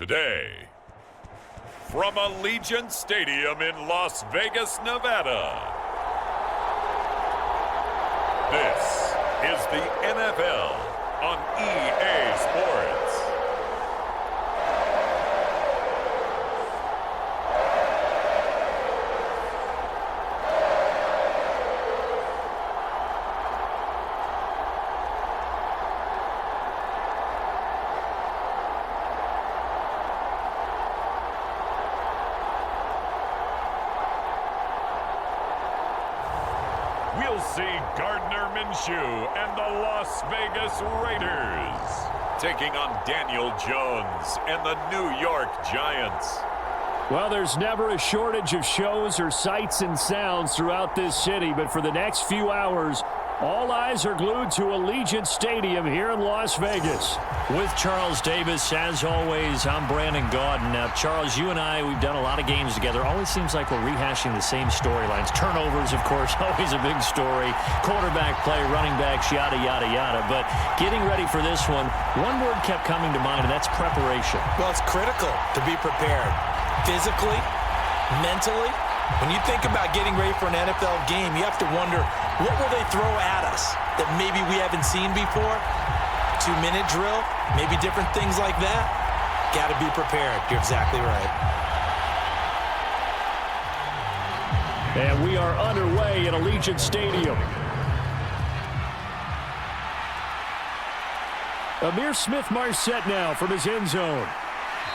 Today, from Allegiant Stadium in Las Vegas, Nevada, this is the NFL on EA Sports. We'll see Gardner Minshew and the Las Vegas Raiders taking on Daniel Jones and the New York Giants. Well, there's never a shortage of shows or sights and sounds throughout this city, but for the next few hours, all eyes are glued to Allegiant Stadium here in Las Vegas. With Charles Davis, as always, I'm Brandon Gaudin. Now, Charles, you and I, we've done a lot of games together. Always seems like we're rehashing the same storylines. Turnovers, of course, always a big story. Quarterback play, running backs, yada, yada, yada. But getting ready for this one word kept coming to mind, and that's preparation. Well, it's critical to be prepared. Physically, mentally. When you think about getting ready for an NFL game, you have to wonder, what will they throw at us that maybe we haven't seen before? 2-minute drill, maybe different things like that. Got to be prepared. You're exactly right. And we are underway at Allegiant Stadium. Amir Smith-Marset now from his end zone.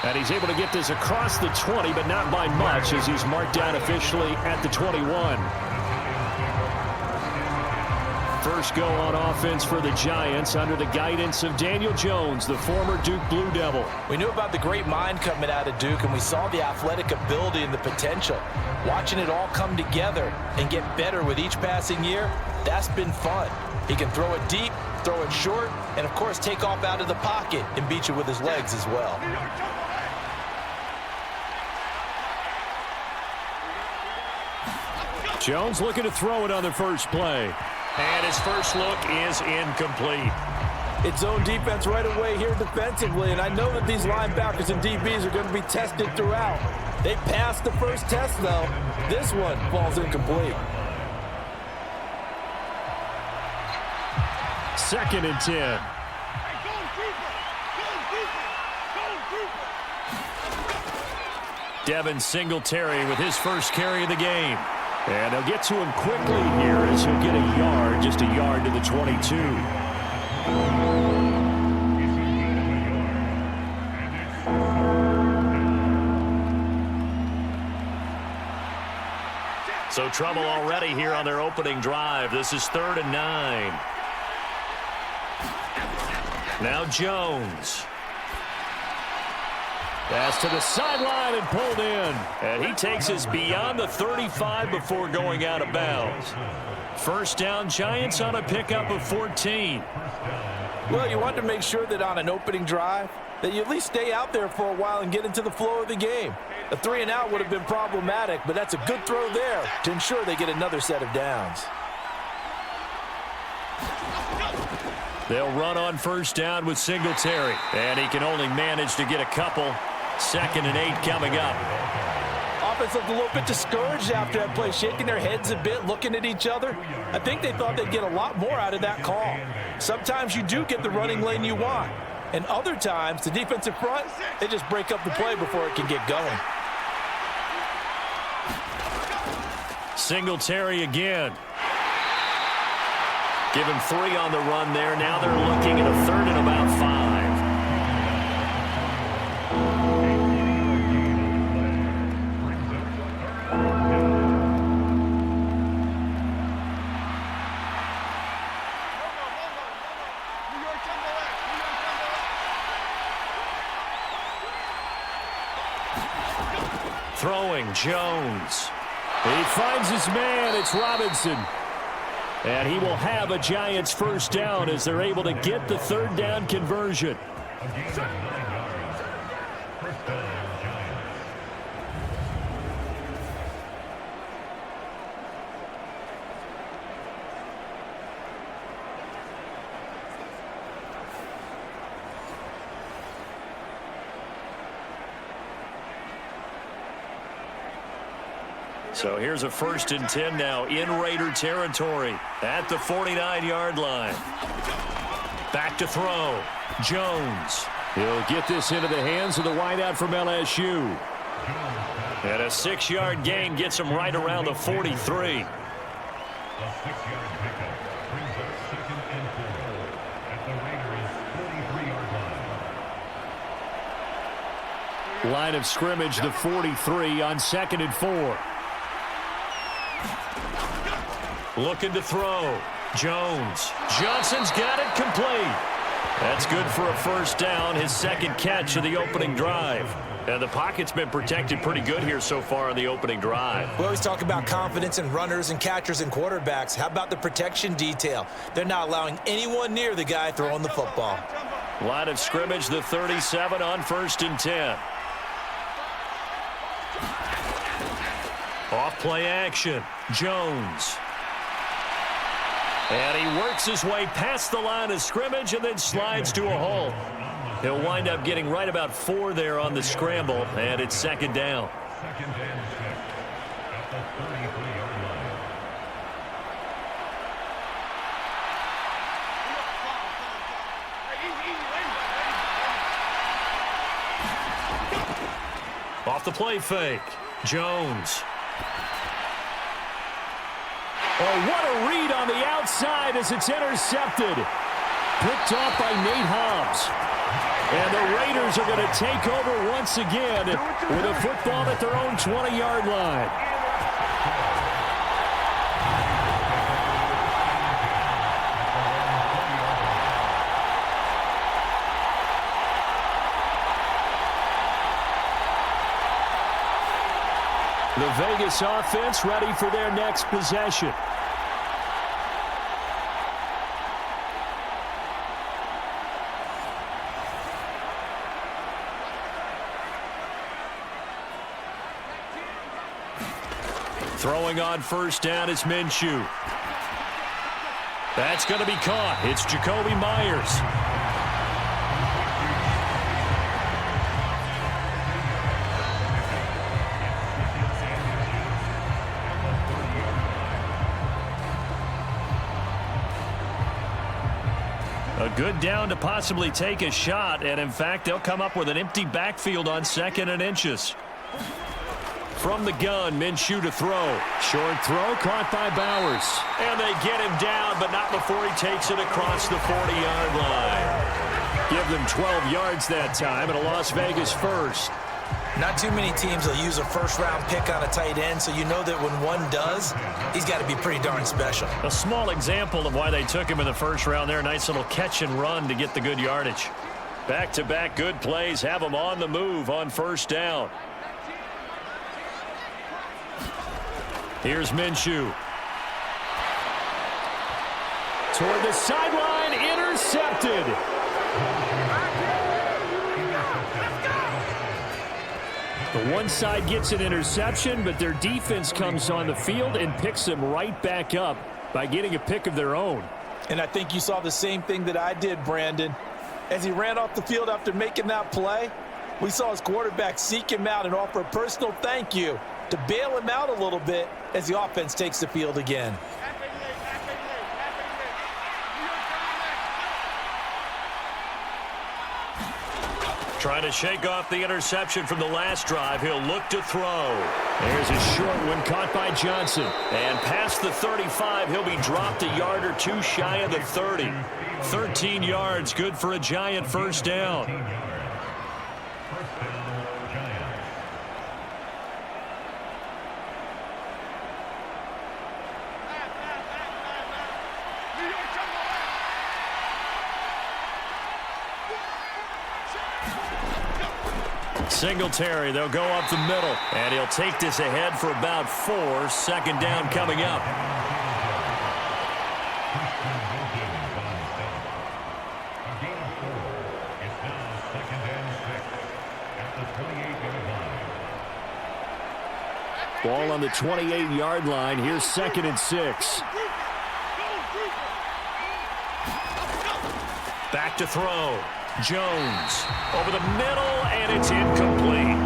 And he's able to get this across the 20, but not by much, as he's marked down officially at the 21. First go on offense for the Giants under the guidance of Daniel Jones, the former Duke Blue Devil. We knew about the great mind coming out of Duke, and we saw the athletic ability and the potential. Watching it all come together and get better with each passing year, that's been fun. He can throw it deep, throw it short, and, of course, take off out of the pocket and beat you with his legs as well. Jones looking to throw it on the first play. And his first look is incomplete. It's zone defense right away here defensively, and I know that these linebackers and DBs are going to be tested throughout. They passed the first test, though. This one falls incomplete. 2nd and 10. Devin Singletary with his first carry of the game. And they'll get to him quickly here as he'll get a yard, just a yard to the 22. So trouble already here on their opening drive. This is 3rd and 9. Now Jones. Pass to the sideline and pulled in. And he takes us beyond the 35 before going out of bounds. First down, Giants on a pickup of 14. Well, you want to make sure that on an opening drive that you at least stay out there for a while and get into the flow of the game. A 3-and-out would have been problematic, but that's a good throw there to ensure they get another set of downs. They'll run on first down with Singletary. And he can only manage to get a couple. 2nd and 8 coming up. Offense looked a little bit discouraged after that play, shaking their heads a bit, looking at each other. I think they thought they'd get a lot more out of that call. Sometimes you do get the running lane you want. And other times, the defensive front, they just break up the play before it can get going. Singletary again. Give him 3 on the run there. Now they're looking at a 3rd and about 5. Throwing, Jones. He finds his man. It's Robinson. And he will have a Giants first down as they're able to get the 3rd down conversion. So here's a 1st and 10 now in Raider territory at the 49-yard line. Back to throw. Jones. He'll get this into the hands of the wideout from LSU. And a 6-yard gain gets him right around the 43. Line of scrimmage, the 43 on 2nd and 4. Looking to throw. Jones. Johnson's got it complete. That's good for a 1st down, his 2nd catch of the opening drive. And the pocket's been protected pretty good here so far on the opening drive. We always talk about confidence in runners and catchers and quarterbacks. How about the protection detail? They're not allowing anyone near the guy throwing the football. Line of scrimmage, the 37 on 1st and 10. Off play action. Jones. And he works his way past the line of scrimmage and then slides to a halt. He'll wind up getting right about 4 there on the scramble, and it's 2nd down. Off the play fake. Jones. Oh, what a read on the outside as it's intercepted. Picked off by Nate Hobbs. And the Raiders are going to take over once again with a football at their own 20-yard line. The Vegas offense ready for their next possession. Throwing on 1st down is Minshew. That's going to be caught. It's Jacoby Myers. A good down to possibly take a shot, and in fact, they'll come up with an empty backfield on 2nd and inches. From the gun, Minshew to throw. Short throw caught by Bowers. And they get him down, but not before he takes it across the 40-yard line. Give them 12 yards that time and a Las Vegas 1st. Not too many teams will use a 1st-round pick on a tight end, so you know that when one does, he's got to be pretty darn special. A small example of why they took him in the 1st round there. Nice little catch and run to get the good yardage. Back-to-back good plays have him on the move on 1st down. Here's Minshew. Toward the sideline, intercepted. The one side gets an interception, but their defense comes on the field and picks them right back up by getting a pick of their own. And I think you saw the same thing that I did, Brandon. As he ran off the field after making that play, we saw his quarterback seek him out and offer a personal thank you to bail him out a little bit as the offense takes the field again. Trying to shake off the interception from the last drive. He'll look to throw. There's a short one caught by Johnson. And past the 35, he'll be dropped a yard or two shy of the 30. 13 yards, good for a Giant 1st down. Singletary, they'll go up the middle, and he'll take this ahead for about 4. 2nd down coming up. Ball on the 28-yard line. Here's 2nd and 6. Back to throw. Jones over the middle, and it's incomplete.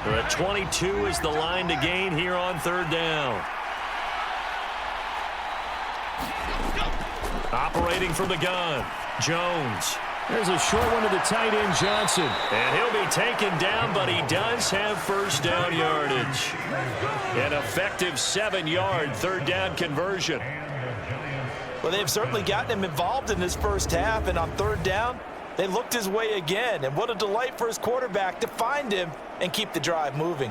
The 22 is the line to gain here on third down. Operating from the gun, Jones. There's a short one to the tight end, Johnson. And he'll be taken down, but he does have first down yardage. An effective 7-yard third down conversion. Well, they've certainly gotten him involved in this first half, and on third down, they looked his way again. And what a delight for his quarterback to find him and keep the drive moving.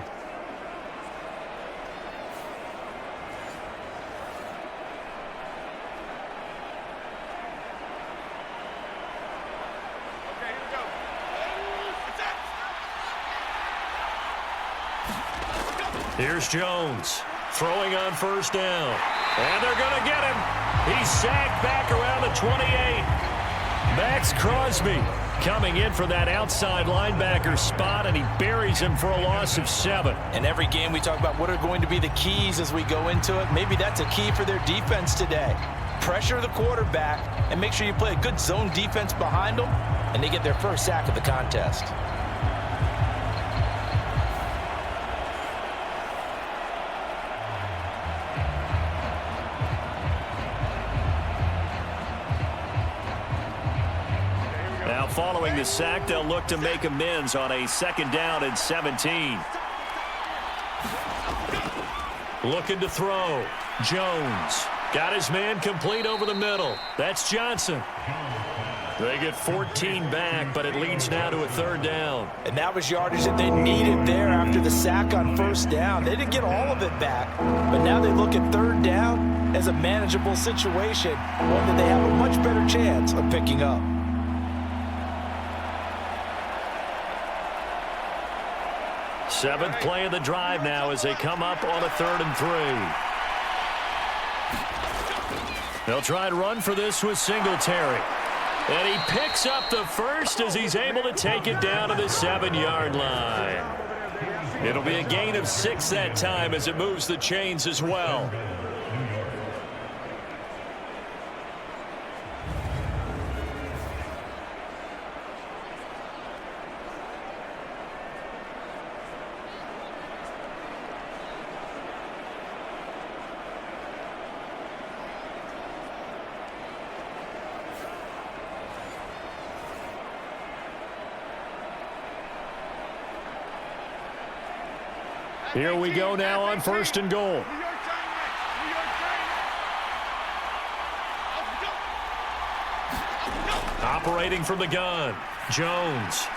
Here's Jones throwing on first down. And they're going to get him. He's sacked back around the 28. Max Crosby coming in for that outside linebacker spot, and he buries him for a loss of 7. In every game we talk about what are going to be the keys as we go into it. Maybe that's a key for their defense today. Pressure the quarterback and make sure you play a good zone defense behind them, and they get their first sack of the contest. Following the sack, they'll look to make amends on a second down and 17. Looking to throw. Jones got his man complete over the middle. That's Johnson. They get 14 back, but it leads now to a third down. And that was yardage that they needed there after the sack on first down. They didn't get all of it back, but now they look at third down as a manageable situation, one that they have a much better chance of picking up. Seventh play of the drive now as they come up on a 3rd and 3. They'll try to run for this with Singletary. And he picks up the first as he's able to take it down to the 7-yard line. It'll be a gain of 6 that time as it moves the chains as well. Here we go now on 1st and goal. Operating from the gun, Jones.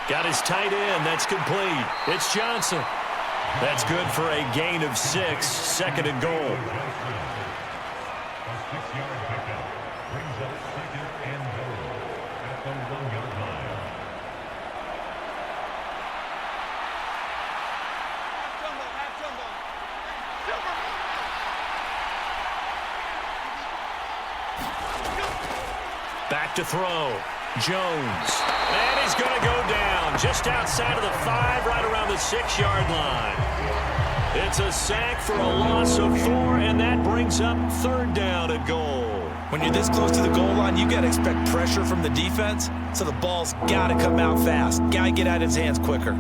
Got his tight end. That's complete. It's Johnson. That's good for a gain of 6, 2nd and goal. Back to throw. Jones. And he's going to go down just outside of the 5, right around the 6-yard line. It's a sack for a loss of 4, and that brings up 3rd down and goal. When you're this close to the goal line, you got to expect pressure from the defense, so the ball's got to come out fast. Got to get out of his hands quicker.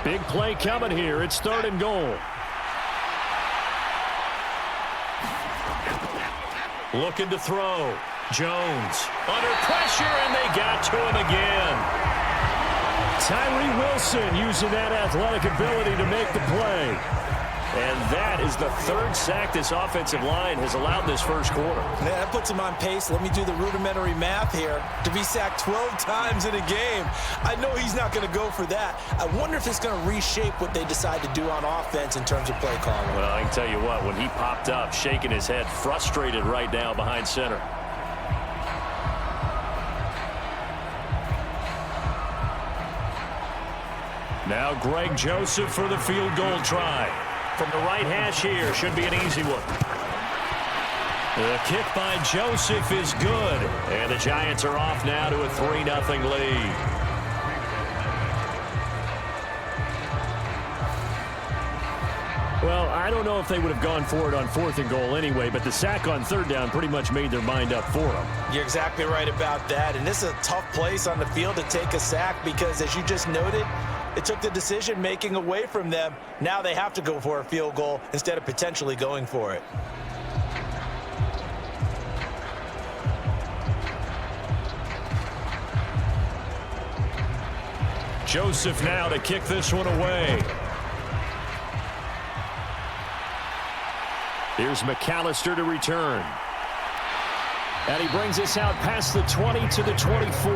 Big play coming here. It's 3rd and goal. Looking to throw. Jones under pressure, and they got to him again. Tyree Wilson using that athletic ability to make the play. And that is the 3rd sack this offensive line has allowed this first quarter. Yeah, that puts him on pace. Let me do the rudimentary math here. To be sacked 12 times in a game, I know he's not going to go for that. I wonder if it's going to reshape what they decide to do on offense in terms of play calling. Well, I can tell you what, when he popped up, shaking his head, frustrated right now behind center. Now Greg Joseph for the field goal try. From the right hash here, should be an easy one. The kick by Joseph is good. And the Giants are off now to a 3-0 lead. Well, I don't know if they would have gone for it on 4th and goal anyway, but the sack on 3rd down pretty much made their mind up for them. You're exactly right about that. And this is a tough place on the field to take a sack because, as you just noted, it took the decision-making away from them. Now they have to go for a field goal instead of potentially going for it. Joseph now to kick this one away. Here's McAllister to return. And he brings us out past the 20 to the 24.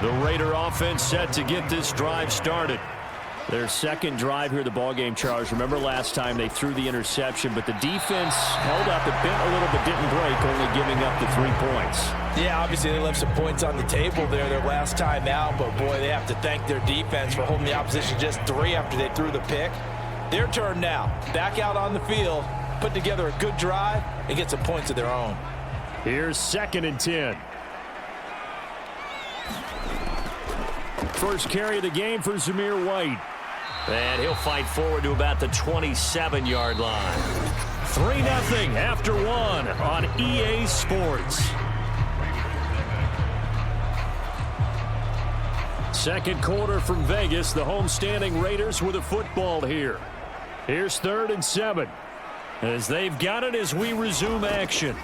The Raider offense set to get this drive started. Their second drive here of the ballgame, Charles. Remember last time they threw the interception, but the defense held up. It bent a little but didn't break, only giving up the 3 points. Yeah, obviously they left some points on the table there their last time out, but boy, they have to thank their defense for holding the opposition just 3 after they threw the pick. Their turn now. Back out on the field, put together a good drive, and get some points of their own. Here's 2nd and 10. First carry of the game for Zamir White. And he'll fight forward to about the 27-yard line. 3-0 after 1 on EA Sports. Second quarter from Vegas. The homestanding Raiders with a football here. Here's 3rd and 7. As they've got it as we resume action.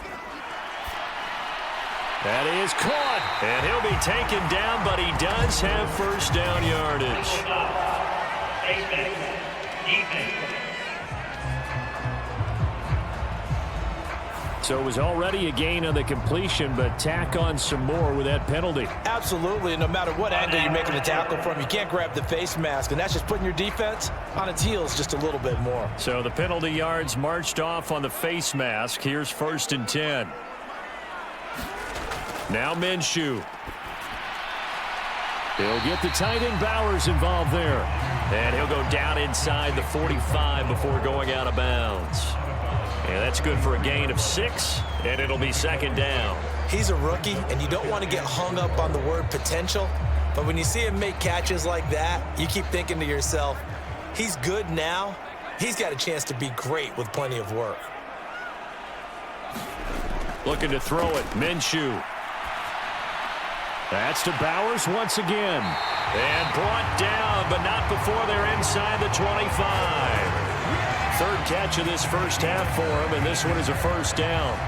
That is caught. And he'll be taken down, but he does have first down yardage. So it was already a gain on the completion, but tack on some more with that penalty. Absolutely. No matter what angle you're making a tackle from, you can't grab the face mask, and that's just putting your defense on its heels just a little bit more. So the penalty yards marched off on the face mask. Here's 1st and 10. Now Minshew. He'll get the tight end Bowers involved there. And he'll go down inside the 45 before going out of bounds. And that's good for a gain of 6, and it'll be 2nd down. He's a rookie, and you don't want to get hung up on the word potential. But when you see him make catches like that, you keep thinking to yourself, he's good now. He's got a chance to be great with plenty of work. Looking to throw it. Minshew. That's to Bowers once again. And brought down, but not before they're inside the 25. 3rd catch of this first half for him, and this one is a first down.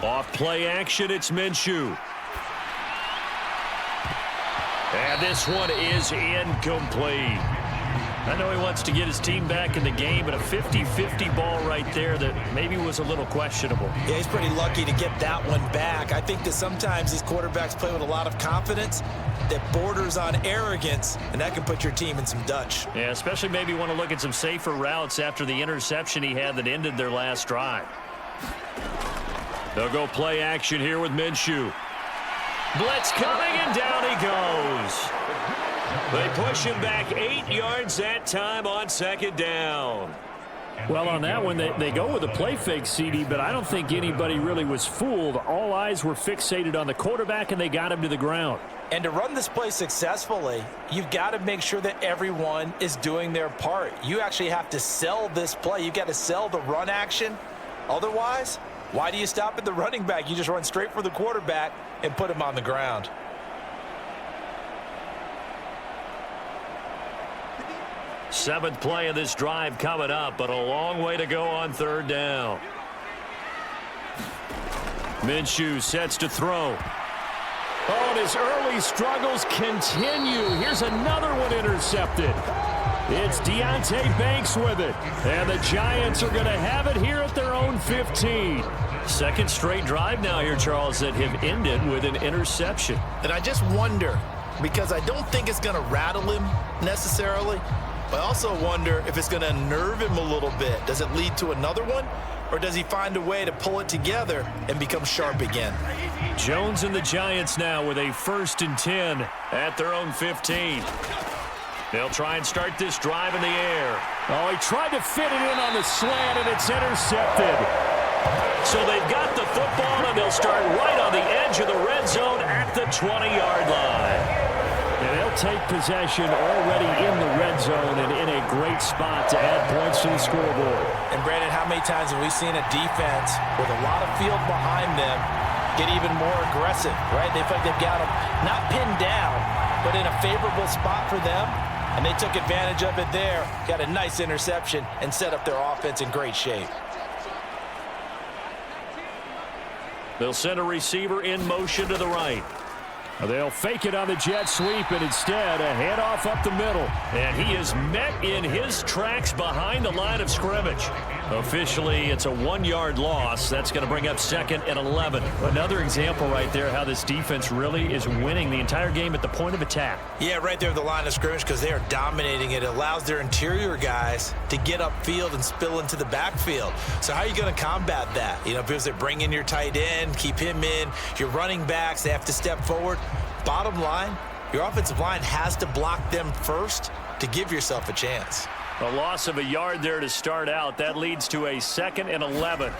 Off play action, it's Minshew. And this one is incomplete. I know he wants to get his team back in the game, but a 50-50 ball right there that maybe was a little questionable. Yeah, he's pretty lucky to get that one back. I think that sometimes these quarterbacks play with a lot of confidence that borders on arrogance, and that can put your team in some Dutch. Yeah, especially maybe want to look at some safer routes after the interception he had that ended their last drive. They'll go play action here with Minshew. Blitz coming, and down he goes. They push him back 8 yards that time on 2nd down. Well, on that one, they go with a play fake, CD, but I don't think anybody really was fooled. All eyes were fixated on the quarterback, and they got him to the ground. And to run this play successfully, you've got to make sure that everyone is doing their part. You actually have to sell this play. You've got to sell the run action. Otherwise, why do you stop at the running back? You just run straight for the quarterback and put him on the ground. Seventh play of this drive coming up, but a long way to go on 3rd down. Minshew sets to throw. Oh, and his early struggles continue. Here's another one intercepted. It's Deonte Banks with it. And the Giants are going to have it here at their own 15. Second straight drive now here, Charles, that have ended with an interception. And I just wonder, because I don't think it's going to rattle him necessarily, but I also wonder if it's going to unnerve him a little bit. Does it lead to another one? Or does he find a way to pull it together and become sharp again? Jones and the Giants now with a 1st and 10 at their own 15. They'll try and start this drive in the air. Oh, he tried to fit it in on the slant, and it's intercepted. So they've got the football, and they'll start right on the edge of the red zone at the 20-yard line. And they'll take possession already in the red zone and in a great spot to add points to the scoreboard. And, Brandon, how many times have we seen a defense with a lot of field behind them get even more aggressive, right? They feel like they've got them not pinned down, but in a favorable spot for them, and they took advantage of it there, got a nice interception, and set up their offense in great shape. They'll send a receiver in motion to the right. They'll fake it on the jet sweep, and instead a handoff up the middle. And he is met in his tracks behind the line of scrimmage. Officially, it's a 1-yard loss. That's going to bring up 2nd and 11. Another example right there how this defense really is winning the entire game at the point of attack. Yeah, right there at the line of scrimmage, because they are dominating it. It allows their interior guys to get upfield and spill into the backfield. So how are you going to combat that? You know, because they bring in your tight end, keep him in. Your running backs, they have to step forward. Bottom line, your offensive line has to block them first to give yourself a chance. A loss of a yard there to start out. That leads to a 2nd and 11.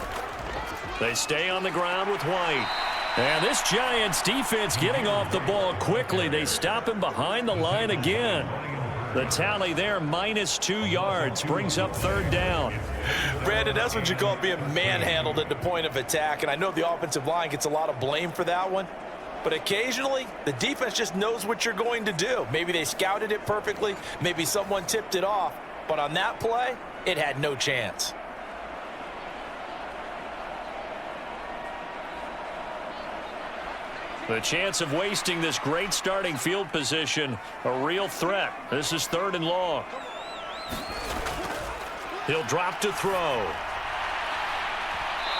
They stay on the ground with White. And this Giants defense getting off the ball quickly. They stop him behind the line again. The tally there, -2 yards, brings up 3rd down. Brandon, that's what you call being manhandled at the point of attack. And I know the offensive line gets a lot of blame for that one. But occasionally, the defense just knows what you're going to do. Maybe they scouted it perfectly. Maybe someone tipped it off. But on that play, it had no chance. The chance of wasting this great starting field position, a real threat. This is 3rd and long. He'll drop to throw.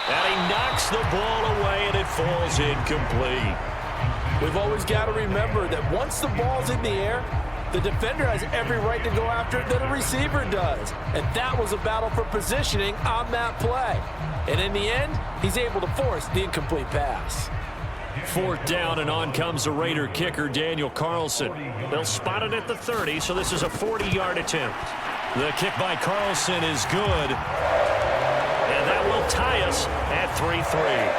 And he knocks the ball away, and it falls incomplete. We've always got to remember that once the ball's in the air, the defender has every right to go after it that a receiver does. And that was a battle for positioning on that play. And in the end, he's able to force the incomplete pass. 4th down, and on comes the Raider kicker, Daniel Carlson. They'll spot it at the 30, so this is a 40-yard attempt. The kick by Carlson is good. And that will tie us at 3-3.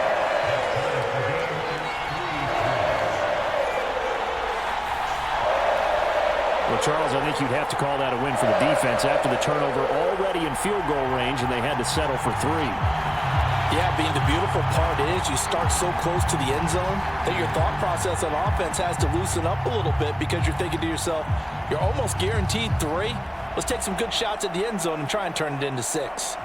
Well, Charles, I think you'd have to call that a win for the defense after the turnover already in field goal range, and they had to settle for 3. Yeah, being the beautiful part is you start so close to the end zone that your thought process on offense has to loosen up a little bit because you're thinking to yourself, you're almost guaranteed 3. Let's take some good shots at the end zone and try and turn it into 6.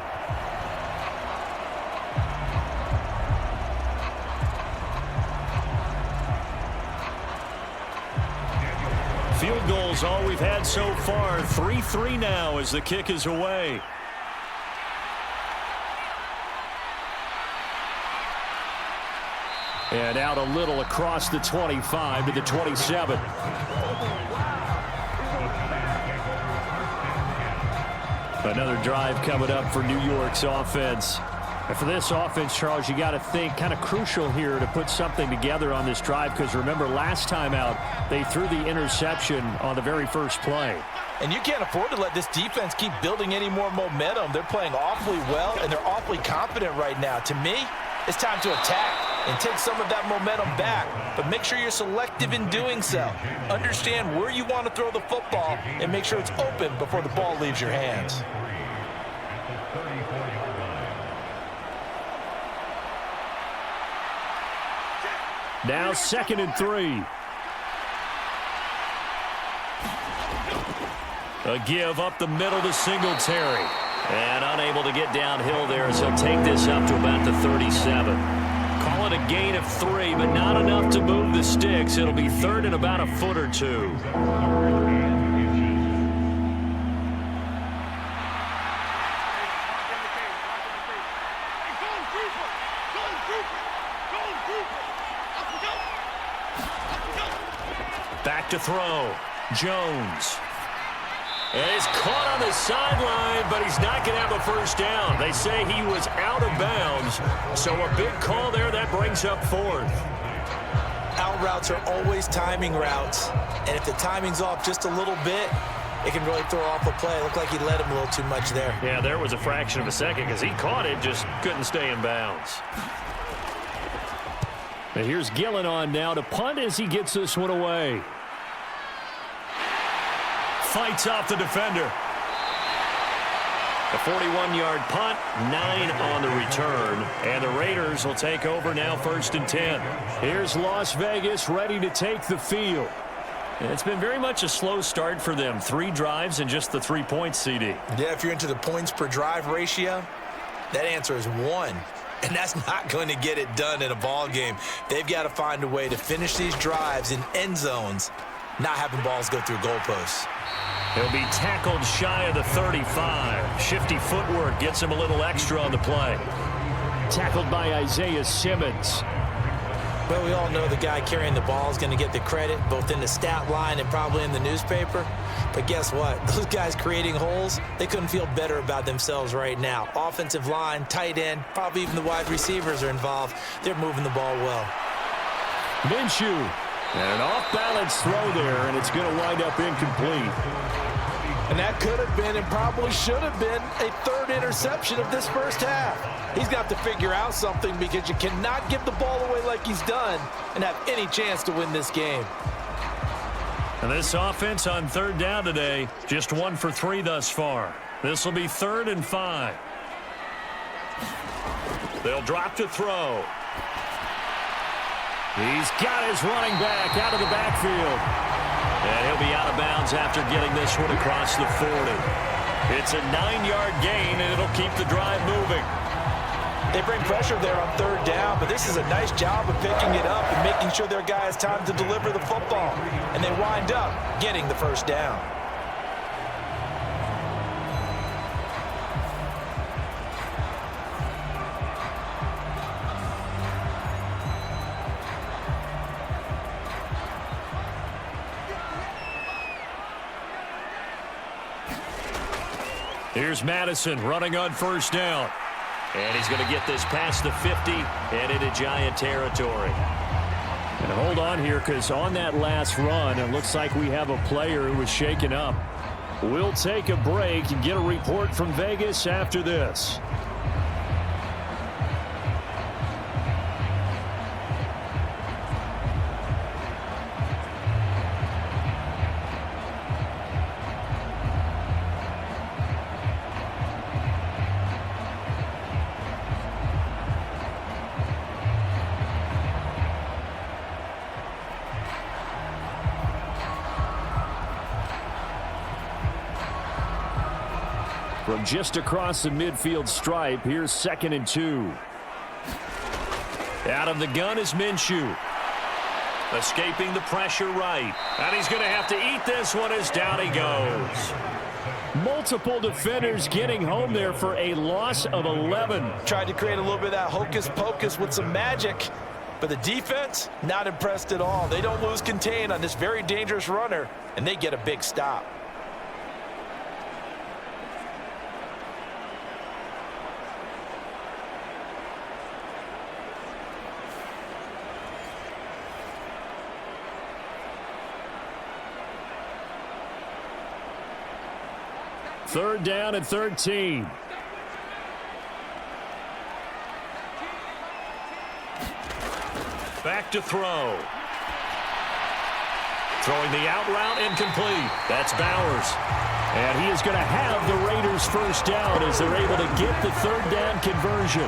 Field goals all we've had so far. 3-3 now as the kick is away. And out a little across the 25 to the 27. Another drive coming up for New York's offense. And for this offense, Charles, you got to think kind of crucial here to put something together on this drive, because remember last time out they threw the interception on the very first play. And you can't afford to let this defense keep building any more momentum. They're playing awfully well, and they're awfully confident right now. To me, it's time to attack and take some of that momentum back. But make sure you're selective in doing so. Understand where you want to throw the football and make sure it's open before the ball leaves your hands. Now 2nd and 3. A give up the middle to Singletary. And unable to get downhill there as he'll take this up to about the 37. Call it a gain of 3, but not enough to move the sticks. It'll be 3rd and about a foot or 2. throw. Jones. And he's caught on the sideline, but he's not going to have a first down. They say he was out of bounds, so a big call there. That brings up fourth. Out routes are always timing routes, and if the timing's off just a little bit, it can really throw off a play. It looked like he let him a little too much there. Yeah, there was a fraction of a second because he caught it, just couldn't stay in bounds. And here's Gillen on now to punt as he gets this one away. Fights off the defender. A 41-yard punt, 9 on the return. And the Raiders will take over now 1st and 10. Here's Las Vegas ready to take the field. And it's been very much a slow start for them. 3 drives and just the 3 points, CD. Yeah, if you're into the points per drive ratio, that answer is 1. And that's not going to get it done in a ball game. They've got to find a way to finish these drives in end zones, not having balls go through goalposts. He'll be tackled shy of the 35. Shifty footwork gets him a little extra on the play. Tackled by Isaiah Simmons. Well, we all know the guy carrying the ball is going to get the credit, both in the stat line and probably in the newspaper. But guess what? Those guys creating holes, they couldn't feel better about themselves right now. Offensive line, tight end, probably even the wide receivers are involved. They're moving the ball well. Minshew. And an off-balance throw there, and it's going to wind up incomplete. And that could have been and probably should have been a 3rd interception of this first half. He's got to figure out something because you cannot give the ball away like he's done and have any chance to win this game. And this offense on 3rd down today, just 1 for 3 thus far. This will be 3rd and 5. They'll drop to throw. He's got his running back out of the backfield. And he'll be out of bounds after getting this one across the 40. It's a 9-yard gain, and it'll keep the drive moving. They bring pressure there on 3rd down, but this is a nice job of picking it up and making sure their guy has time to deliver the football. And they wind up getting the first down. Here's Madison running on 1st down. And he's going to get this past the 50 and into Giant territory. And hold on here, because on that last run, it looks like we have a player who was shaken up. We'll take a break and get a report from Vegas after this. From just across the midfield stripe, here's 2nd and 2. Out of the gun is Minshew. Escaping the pressure right. And he's going to have to eat this one as down he goes. Multiple defenders getting home there for a loss of 11. Tried to create a little bit of that hocus-pocus with some magic. But the defense, not impressed at all. They don't lose contain on this very dangerous runner, and they get a big stop. Third down and 13. Back to throw. Throwing the out route incomplete. That's Bowers. And he is going to have the Raiders first down as they're able to get the 3rd down conversion.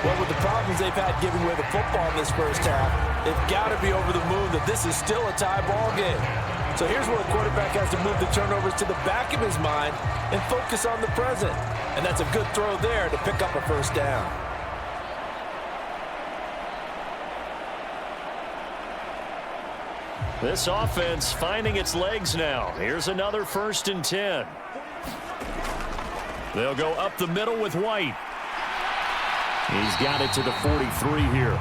Well, with the problems they've had giving away the football in this first half, they've got to be over the moon that this is still a tie ball game. So here's where a quarterback has to move the turnovers to the back of his mind and focus on the present. And that's a good throw there to pick up a first down. This offense finding its legs now. Here's another 1st and 10. They'll go up the middle with White. He's got it to the 43 here.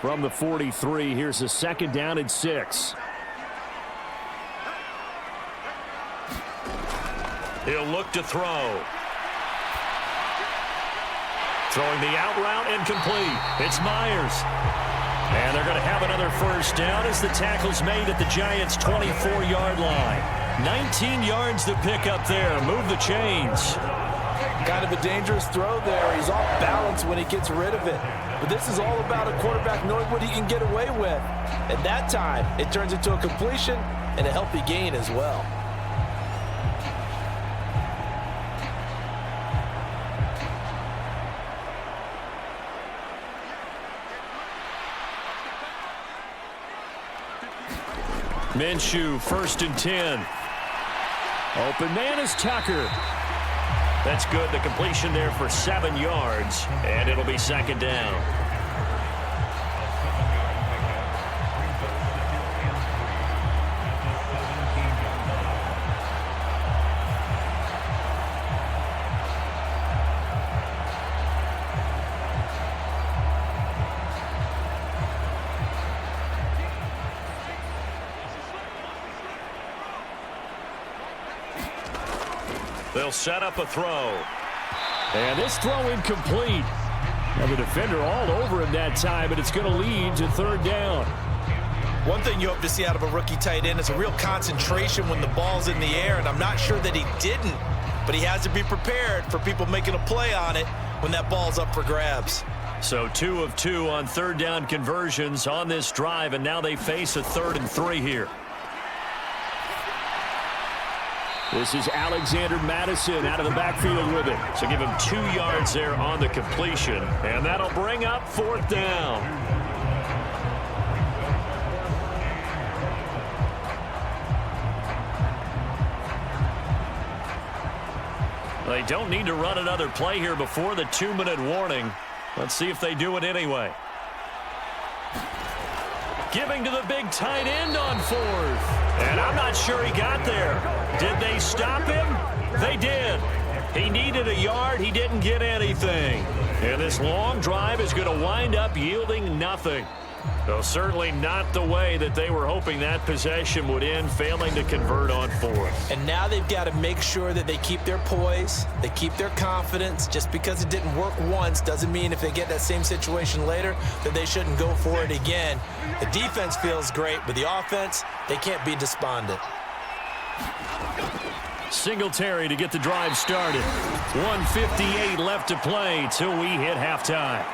from the 43. Here's a 2nd down and 6. He'll look to throw. Throwing the out route, incomplete. It's Myers. And they're going to have another 1st down as the tackle's made at the Giants' 24-yard line. 19 yards to pick up there. Move the chains. Kind of a dangerous throw there. He's off balance when he gets rid of it. But this is all about a quarterback knowing what he can get away with. At that time, it turns into a completion and a healthy gain as well. Minshew, 1st and 10. Open man is Tucker. That's good. The completion there for 7 yards, and it'll be 2nd down. They'll set up a throw. And this throw incomplete. And the defender all over him that time, and it's going to lead to 3rd down. One thing you hope to see out of a rookie tight end is a real concentration when the ball's in the air, and I'm not sure that he didn't, but he has to be prepared for people making a play on it when that ball's up for grabs. So 2 of 2 on 3rd down conversions on this drive, and now they face a 3rd and 3 here. This is Alexander Madison out of the backfield with it. So give him 2 yards there on the completion, and that'll bring up 4th down. They don't need to run another play here before the 2-minute warning. Let's see if they do it anyway. Giving to the big tight end on 4th. And I'm not sure he got there. Did they stop him? They did. He needed a yard. He didn't get anything. And this long drive is going to wind up yielding nothing. So certainly not the way that they were hoping that possession would end, failing to convert on 4th. And now they've got to make sure that they keep their poise, they keep their confidence. Just because it didn't work once doesn't mean if they get that same situation later that they shouldn't go for it again. The defense feels great, but the offense, they can't be despondent. Singletary to get the drive started. 1:58 left to play till we hit halftime.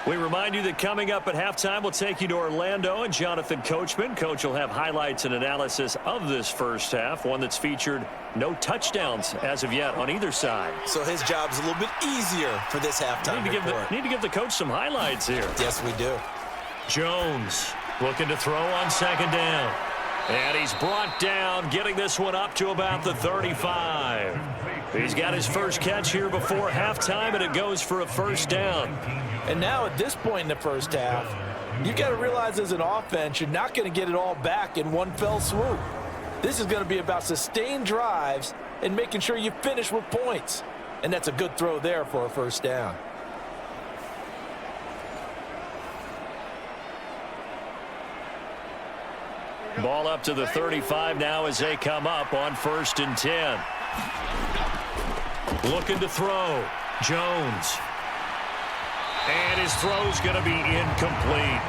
We remind you that coming up at halftime, we'll take you to Orlando and Jonathan Coachman. Coach will have highlights and analysis of this 1st half, one that's featured no touchdowns as of yet on either side. So his job's a little bit easier for this halftime report. Need to give the coach some highlights here. Yes, we do. Jones looking to throw on 2nd down. And he's brought down, getting this one up to about the 35. He's got his first catch here before halftime, and it goes for a 1st down. And now at this point in the 1st half, you've got to realize as an offense, you're not going to get it all back in one fell swoop. This is going to be about sustained drives and making sure you finish with points. And that's a good throw there for a 1st down. Ball up to the 35 now as they come up on 1st and 10. Looking to throw. Jones. And his throw's going to be incomplete.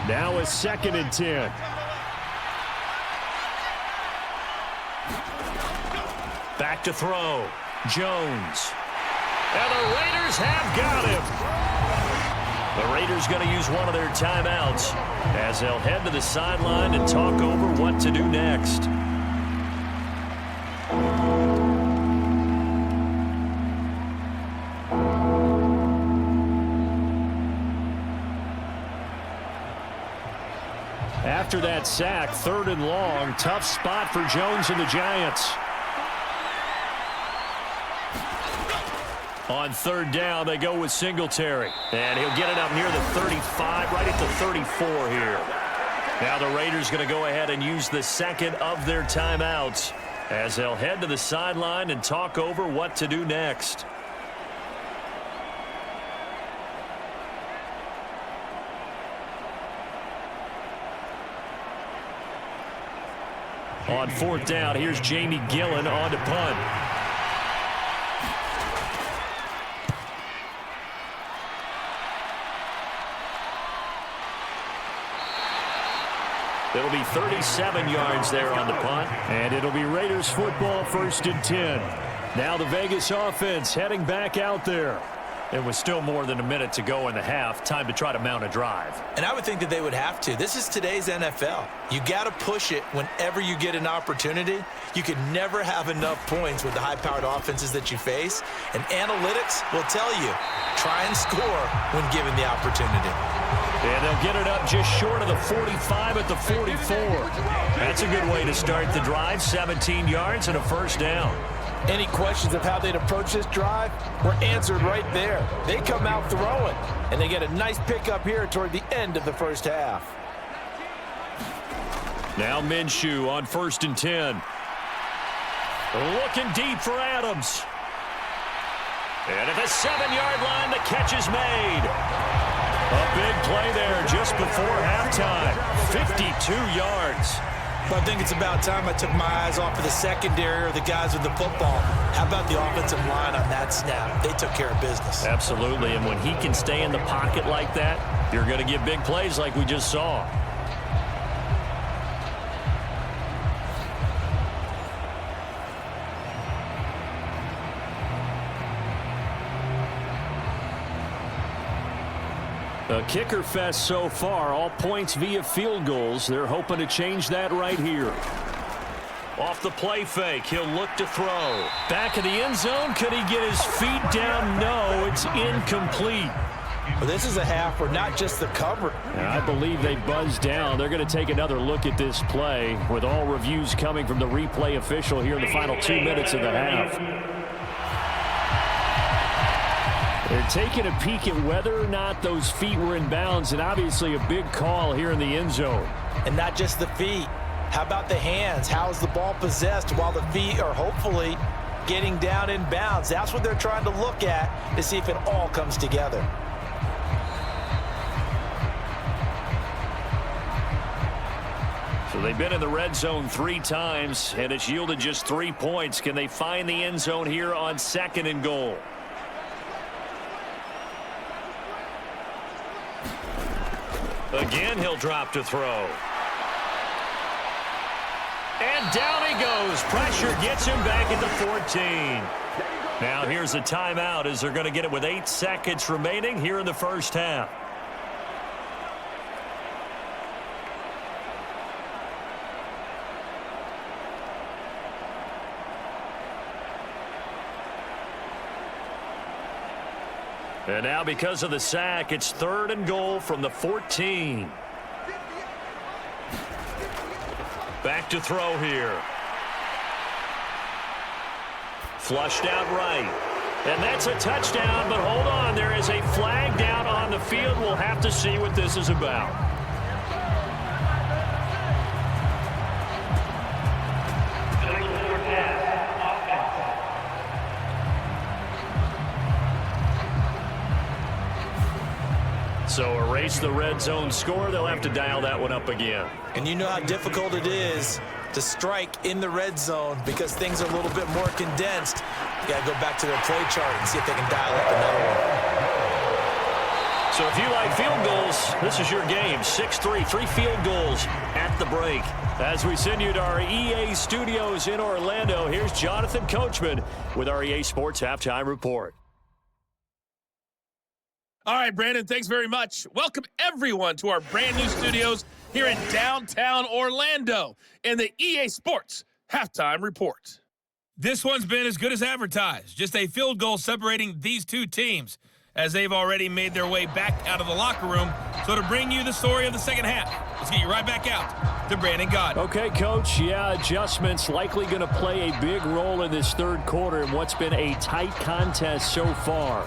Now a 2nd and 10. Back to throw. Jones. And the Raiders have got him. The Raiders going to use one of their timeouts as they'll head to the sideline and talk over what to do next. After that sack, 3rd and long, tough spot for Jones and the Giants. On third down, they go with Singletary. And he'll get it up near the 35, right at the 34 here. Now the Raiders going to go ahead and use the second of their timeouts as they'll head to the sideline and talk over what to do next. On fourth down, here's Jamie Gillen on to punt. It'll be 37 yards there on the punt. And it'll be Raiders football, 1st and 10. Now the Vegas offense heading back out there. It was still more than a minute to go in the half. Time to try to mount a drive. And I would think that they would have to. This is today's NFL. You got to push it whenever you get an opportunity. You can never have enough points with the high-powered offenses that you face. And analytics will tell you, try and score when given the opportunity. And they'll get it up just short of the 45 at the 44. That's a good way to start the drive. 17 yards and a first down. Any questions of how they'd approach this drive were answered right there. They come out throwing, and they get a nice pickup here toward the end of the first half. Now Minshew on 1st and 10. Looking deep for Adams. And at the 7-yard line, the catch is made. A big play there just before halftime. 52 yards. But I think it's about time I took my eyes off of the secondary or the guys with the football. How about the offensive line on that snap? They took care of business. Absolutely, and when he can stay in the pocket like that, you're going to get big plays like we just saw. A kicker fest so far, all points via field goals. They're hoping to change that right here. Off the play fake, he'll look to throw. Back in the end zone, could he get his feet down? No, it's incomplete. Well, this is a half where not just the cover. I believe they buzzed down. They're going to take another look at this play with all reviews coming from the replay official here in the final 2 minutes of the half. They're taking a peek at whether or not those feet were in bounds, and obviously a big call here in the end zone. And not just the feet. How about the hands? How is the ball possessed while the feet are hopefully getting down in bounds? That's what they're trying to look at to see if it all comes together. So they've been in the red zone 3 times, and it's yielded just 3 points. Can they find the end zone here on 2nd and goal? Again, he'll drop to throw. And down he goes. Pressure gets him back at the 14. Now here's a timeout as they're going to get it with 8 seconds remaining here in the first half. And now because of the sack, it's 3rd and goal from the 14. Back to throw here. Flushed out right. And that's a touchdown, but hold on. There is a flag down on the field. We'll have to see what this is about. So erase the red zone score. They'll have to dial that one up again. And you know how difficult it is to strike in the red zone because things are a little bit more condensed. You got to go back to their play chart and see if they can dial up another one. So if you like field goals, this is your game. 6-3, 3 field goals at the break. As we send you to our EA studios in Orlando, here's Jonathan Coachman with our EA Sports Halftime Report. All right, Brandon, thanks very much. Welcome, everyone, to our brand-new studios here in downtown Orlando in the EA Sports Halftime Report. This one's been as good as advertised. Just a field goal separating these two teams as they've already made their way back out of the locker room. So to bring you the story of the second half, Let's get you right back out to Brandon Gaudin. Okay, Coach. Yeah, adjustments likely going to play a big role in this third quarter in what's been a tight contest so far.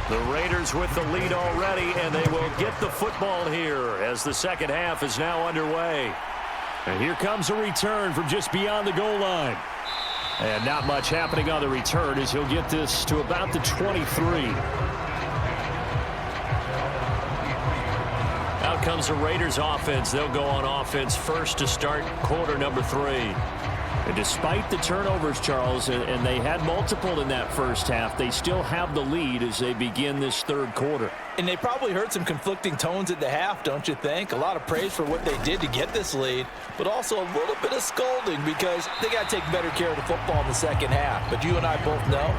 The Raiders with the lead already, and they will get the football here as the second half is now underway. And here comes a return from just beyond the goal line. And not much happening on the return as he'll get this to about the 23. Out comes the Raiders offense. They'll go on offense first to start quarter number 3. And despite the turnovers, Charles, and they had multiple in that first half, they still have the lead as they begin this third quarter. And they probably heard some conflicting tones at the half, don't you think? A lot of praise for what they did to get this lead, but also a little bit of scolding because they got to take better care of the football in the second half. But you and I both know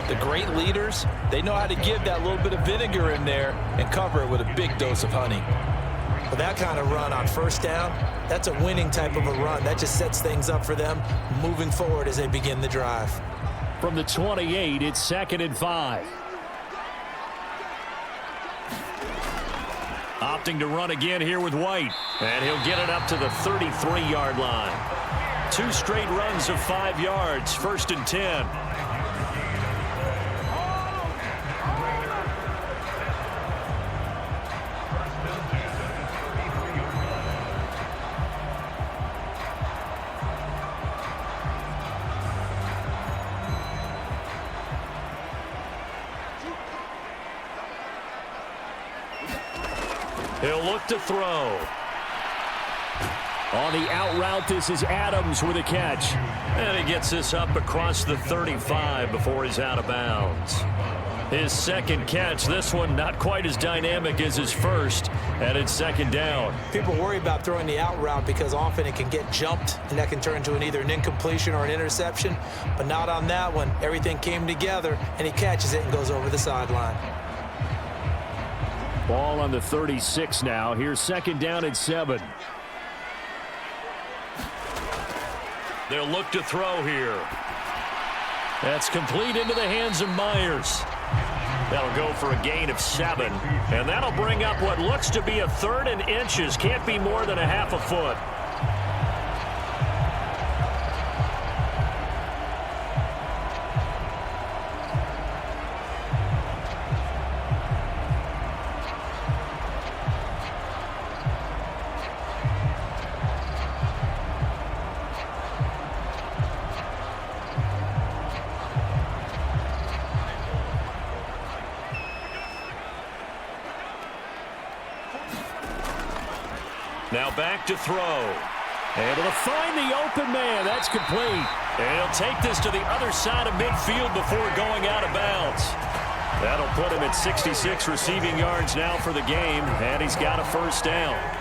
the great leaders, they know how to give that little bit of vinegar in there and cover it with a big dose of honey. Well, that kind of run on first down, that's a winning type of a run. That just sets things up for them moving forward as they begin the drive. From the 28, it's 2nd and 5. Opting to run again here with White. And he'll get it up to the 33-yard line. 2 straight runs of 5 yards, 1st and 10. He'll look to throw. On the out route, this is Adams with a catch. And he gets this up across the 35 before he's out of bounds. His second catch, this one not quite as dynamic as his first, and it's 2nd down. People worry about throwing the out route because often it can get jumped, and that can turn into either an incompletion or an interception. But not on that one. Everything came together, and he catches it and goes over the sideline. Ball on the 36 now. Here's 2nd down and 7. They'll look to throw here. That's complete into the hands of Myers. That'll go for a gain of 7. And that'll bring up what looks to be a 3rd and inches. Can't be more than a half a foot. Now back to throw. Able to find the open man. That's complete. And he'll take this to the other side of midfield before going out of bounds. That'll put him at 66 receiving yards now for the game, and he's got a 1st down.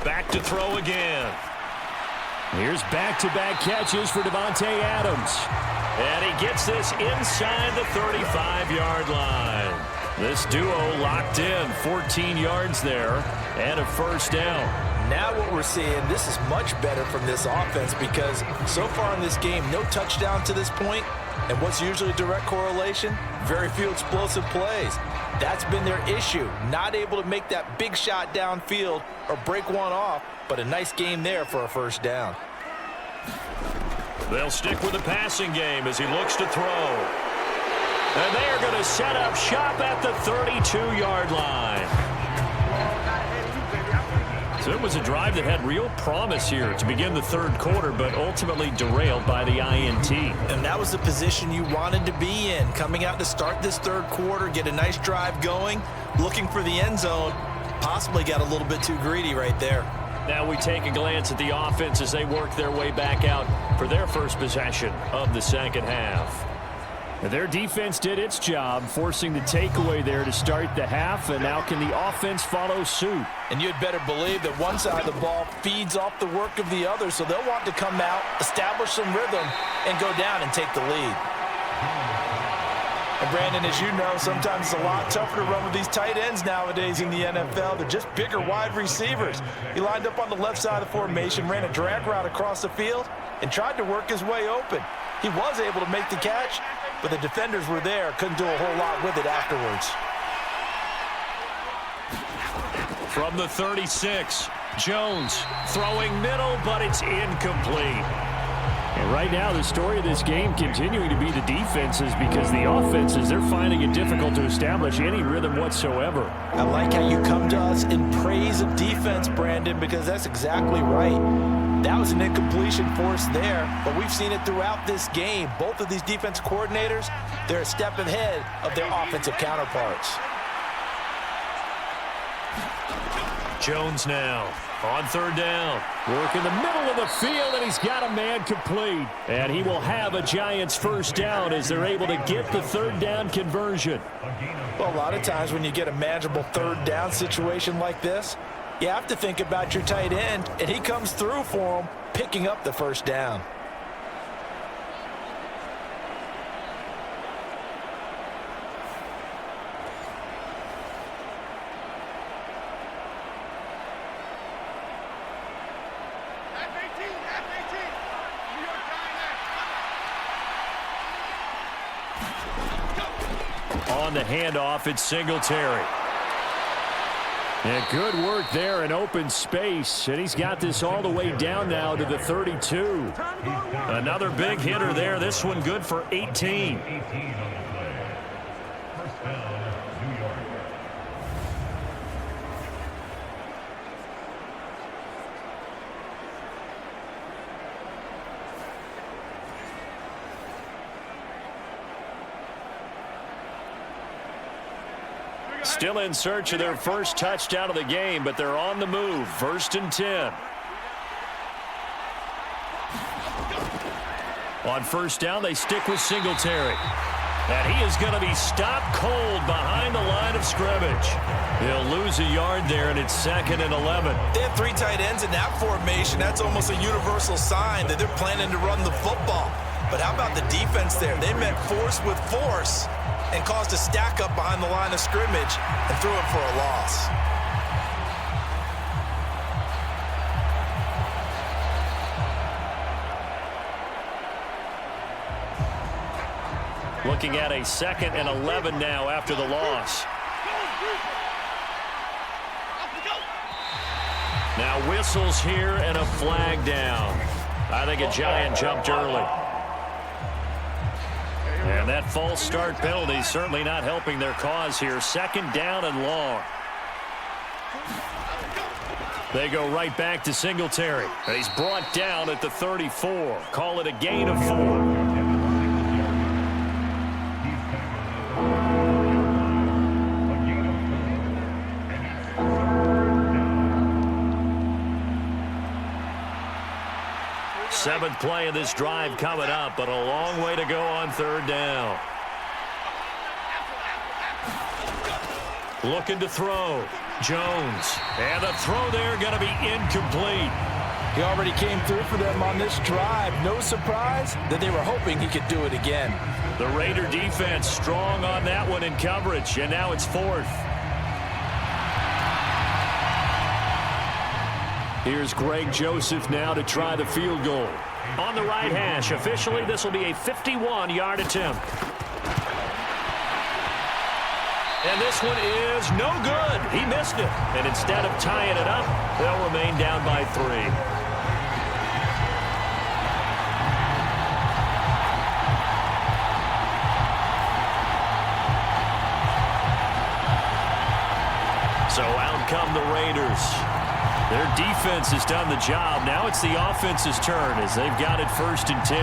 Back to throw again. Here's back-to-back catches for Davante Adams. And he gets this inside the 35-yard line. This duo locked in, 14 yards there, and a 1st down. Now what we're seeing, this is much better from this offense because so far in this game, no touchdown to this point, and what's usually a direct correlation? Very few explosive plays. That's been their issue, not able to make that big shot downfield or break one off, but a nice game there for a 1st down. They'll stick with the passing game as he looks to throw. And they are going to set up shop at the 32-yard line. So it was a drive that had real promise here to begin the third quarter, but ultimately derailed by the INT. And that was the position you wanted to be in, coming out to start this third quarter, get a nice drive going, looking for the end zone. Possibly got a little bit too greedy right there. Now we take a glance at the offense as they work their way back out for their first possession of the second half. Their defense did its job, forcing the takeaway there to start the half, and now can the offense follow suit? And you'd better believe that one side of the ball feeds off the work of the other, so they'll want to come out, establish some rhythm, and go down and take the lead. And Brandon, as you know, sometimes it's a lot tougher to run with these tight ends nowadays in the NFL. They're just bigger wide receivers. He lined up on the left side of the formation, ran a drag route across the field, and tried to work his way open. He was able to make the catch, but the defenders were there, couldn't do a whole lot with it afterwards. From the 36, Jones throwing middle, but it's incomplete. And right now, the story of this game continuing to be the defenses, because the offenses, they're finding it difficult to establish any rhythm whatsoever. I like how you come to us in praise of defense, Brandon, because that's exactly right. That was an incompletion forced there, but we've seen it throughout this game. Both of these defense coordinators, they're a step ahead of their offensive counterparts. Jones now on third down. Work in the middle of the field, and he's got a man complete. And he will have a Giants first down as they're able to get the third down conversion. Well, a lot of times when you get a manageable third down situation like this, you have to think about your tight end, and he comes through for him, picking up the first down. On the handoff, it's Singletary. And good work there in open space. And he's got this all the way down now to the 32. Another big hitter there. This one good for 18. Still in search of their first touchdown of the game, but they're on the move. 1st and 10. On first down, they stick with Singletary. And he is going to be stopped cold behind the line of scrimmage. He'll lose a yard there, and it's 2nd and 11. They have three tight ends in that formation. That's almost a universal sign that they're planning to run the football. But how about the defense there? They met force with force and caused a stack up behind the line of scrimmage and threw it for a loss. Looking at a 2nd and 11 now after the loss. Now whistles here and a flag down. I think a Giant jumped early. And that false start penalty certainly not helping their cause here. 2nd down and long. They go right back to Singletary. And he's brought down at the 34. Call it a gain of 4. Seventh play of this drive coming up, but a long way to go on 3rd down. Looking to throw. Jones. And the throw there going to be incomplete. He already came through for them on this drive. No surprise that they were hoping he could do it again. The Raider defense strong on that one in coverage, and now it's 4th. Here's Greg Joseph now to try the field goal. On the right hash, officially this will be a 51-yard attempt. And this one is no good. He missed it. And instead of tying it up, they'll remain down by 3. So out come the Raiders. Their defense has done the job. Now it's the offense's turn as they've got it 1st and 10.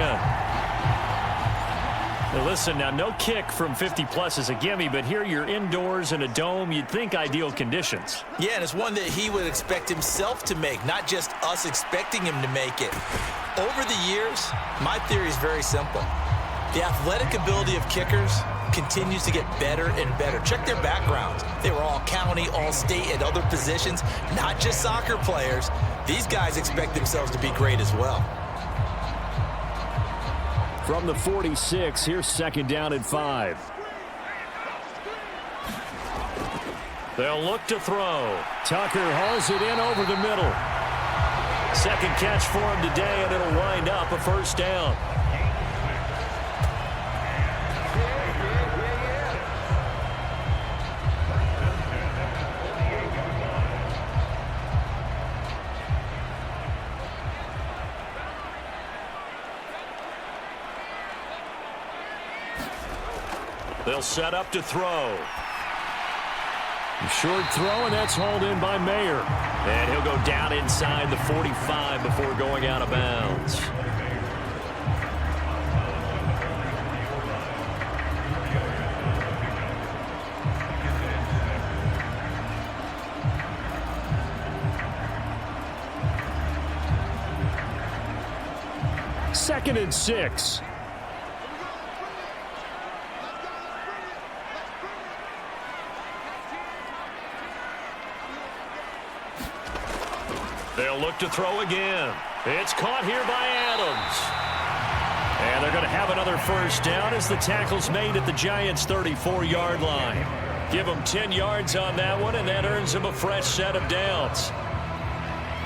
Now listen, now no kick from 50-plus is a gimme, but here you're indoors in a dome. You'd think ideal conditions. Yeah, and it's one that he would expect himself to make, not just us expecting him to make it. Over the years, my theory is very simple. The athletic ability of kickers continues to get better and better. Check their backgrounds. They were all county, all state, and other positions, not just soccer players. These guys expect themselves to be great as well. From the 46, here's 2nd down and 5. They'll look to throw. Tucker hauls it in over the middle. 2nd catch for him today, and it'll wind up a 1st down. They'll set up to throw. Short throw, and that's hauled in by Mayer. And he'll go down inside the 45 before going out of bounds. Second and 6. They'll look to throw again. It's caught here by Adams. And they're going to have another 1st down as the tackle's made at the Giants' 34-yard line. Give them 10 yards on that one, and that earns them a fresh set of downs.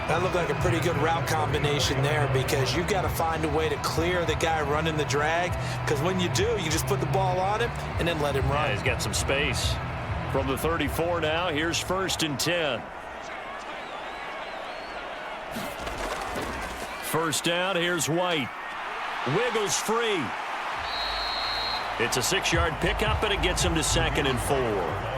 That looked like a pretty good route combination there because you've got to find a way to clear the guy running the drag, because when you do, you just put the ball on him and then let him run. Yeah, he's got some space. From the 34 now, here's 1st and 10. 1st down, here's White. Wiggles free. It's a 6-yard pickup, and it gets him to 2nd and 4.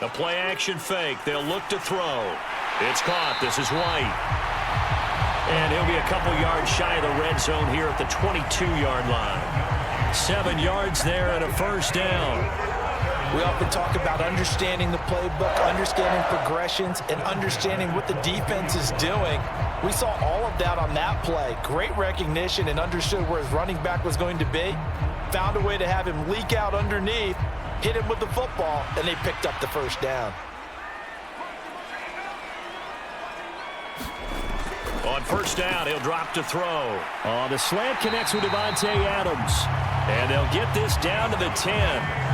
A play-action fake. They'll look to throw. It's caught. This is White. And he'll be a couple yards shy of the red zone here at the 22-yard line. 7 yards there and a 1st down. We often talk about understanding the playbook, understanding progressions, and understanding what the defense is doing. We saw all of that on that play. Great recognition and understood where his running back was going to be. Found a way to have him leak out underneath, hit him with the football, and they picked up the 1st down. On 1st down, he'll drop to throw. The slant connects with Devontae Adams. And they'll get this down to the 10.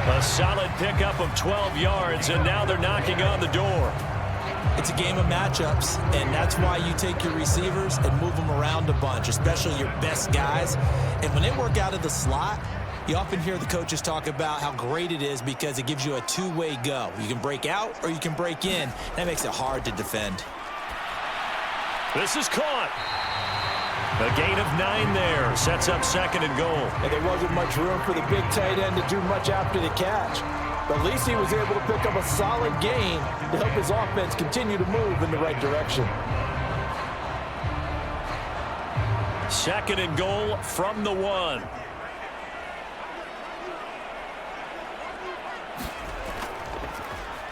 A solid pickup of 12 yards, and now they're knocking on the door. It's a game of matchups, and that's why you take your receivers and move them around a bunch, especially your best guys. And when they work out of the slot, you often hear the coaches talk about how great it is because it gives you a two-way go. You can break out or you can break in. That makes it hard to defend. This is caught. A gain of 9 there. Sets up 2nd and goal. And there wasn't much room for the big tight end to do much after the catch. But at least he was able to pick up a solid gain to help his offense continue to move in the right direction. 2nd and goal from the 1.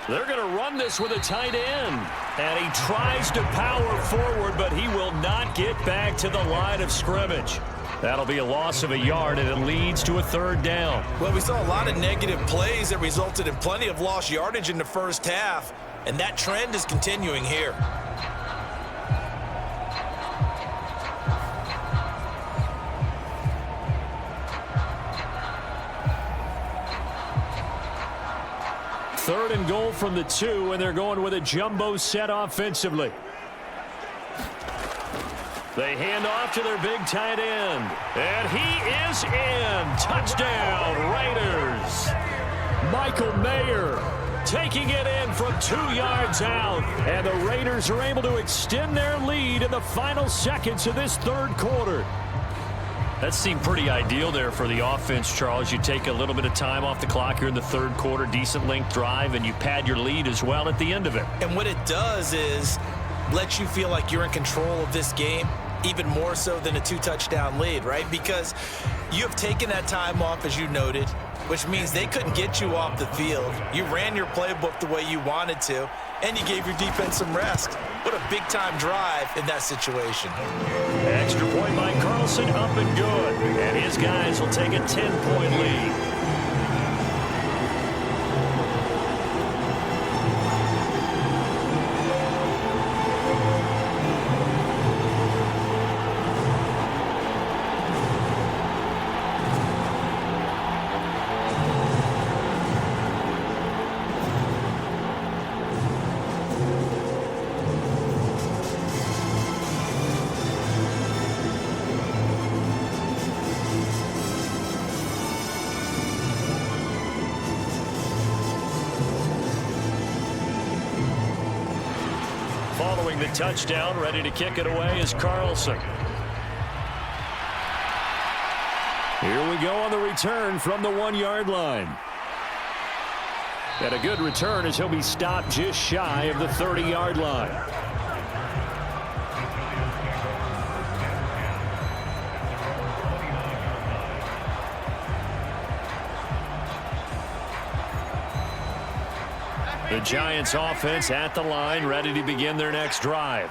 They're going to run this with a tight end. And he tries to power forward, but he will not get back to the line of scrimmage. That'll be a loss of a yard, and it leads to a 3rd down. Well, we saw a lot of negative plays that resulted in plenty of lost yardage in the first half, and that trend is continuing here. 3rd and goal from the 2, and they're going with a jumbo set offensively. They hand off to their big tight end. And he is in. Touchdown, Raiders. Michael Mayer taking it in from 2 yards out. And the Raiders are able to extend their lead in the final seconds of this 3rd quarter. That seemed pretty ideal there for the offense, Charles. You take a little bit of time off the clock here in the 3rd quarter, decent length drive, and you pad your lead as well at the end of it. And what it does is let you feel like you're in control of this game, even more so than a 2-touchdown lead, right? Because you have taken that time off, as you noted, which means they couldn't get you off the field. You ran your playbook the way you wanted to, and you gave your defense some rest. What a big-time drive in that situation. Extra point by Carlson, up and good. And his guys will take a 10-point lead. Following the touchdown, ready to kick it away is Carlson. Here we go on the return from the 1-yard line. And a good return as he'll be stopped just shy of the 30-yard line. The Giants offense at the line, ready to begin their next drive.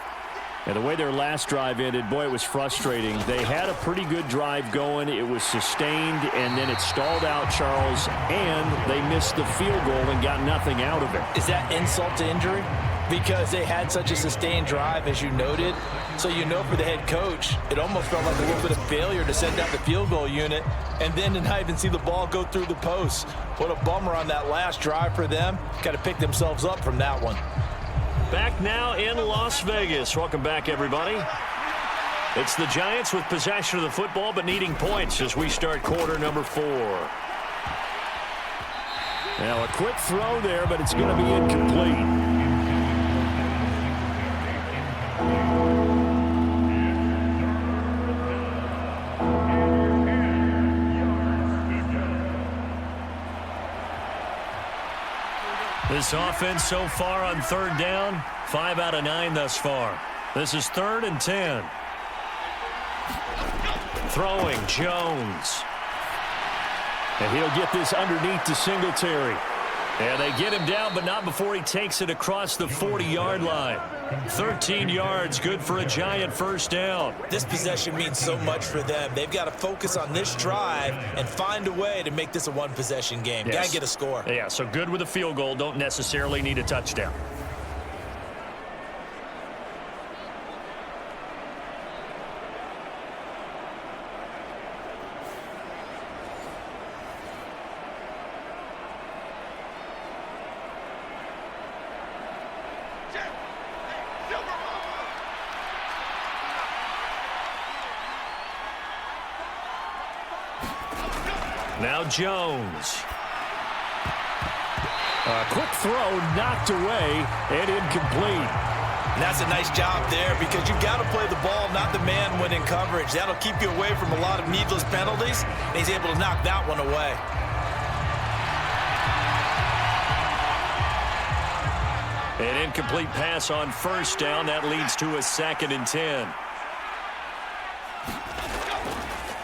And the way their last drive ended, boy, it was frustrating. They had a pretty good drive going. It was sustained, and then it stalled out, Charles, and they missed the field goal and got nothing out of it. Is that insult to injury? Because they had such a sustained drive, as you noted. So you know for the head coach, it almost felt like a little bit of failure to send out the field goal unit and then to not even see the ball go through the post. What a bummer on that last drive for them. Got to pick themselves up from that one. Back now in Las Vegas. Welcome back, everybody. It's the Giants with possession of the football but needing points as we start quarter number 4. Now a quick throw there, but it's going to be incomplete. This offense so far on 3rd down, 5 out of 9 thus far. This is 3rd and 10. Throwing, Jones. And he'll get this underneath to Singletary. And they get him down, but not before he takes it across the 40-yard line. 13 yards, good for a Giant first down. This possession means so much for them. They've got to focus on this drive and find a way to make this a one-possession game. Yes. Got to get a score. Yeah, so good with a field goal. Don't necessarily need a touchdown. Now Jones. A quick throw knocked away and incomplete. And that's a nice job there because you've got to play the ball, not the man when in coverage. That'll keep you away from a lot of needless penalties, and he's able to knock that one away. An incomplete pass on first down. That leads to a 2nd and 10.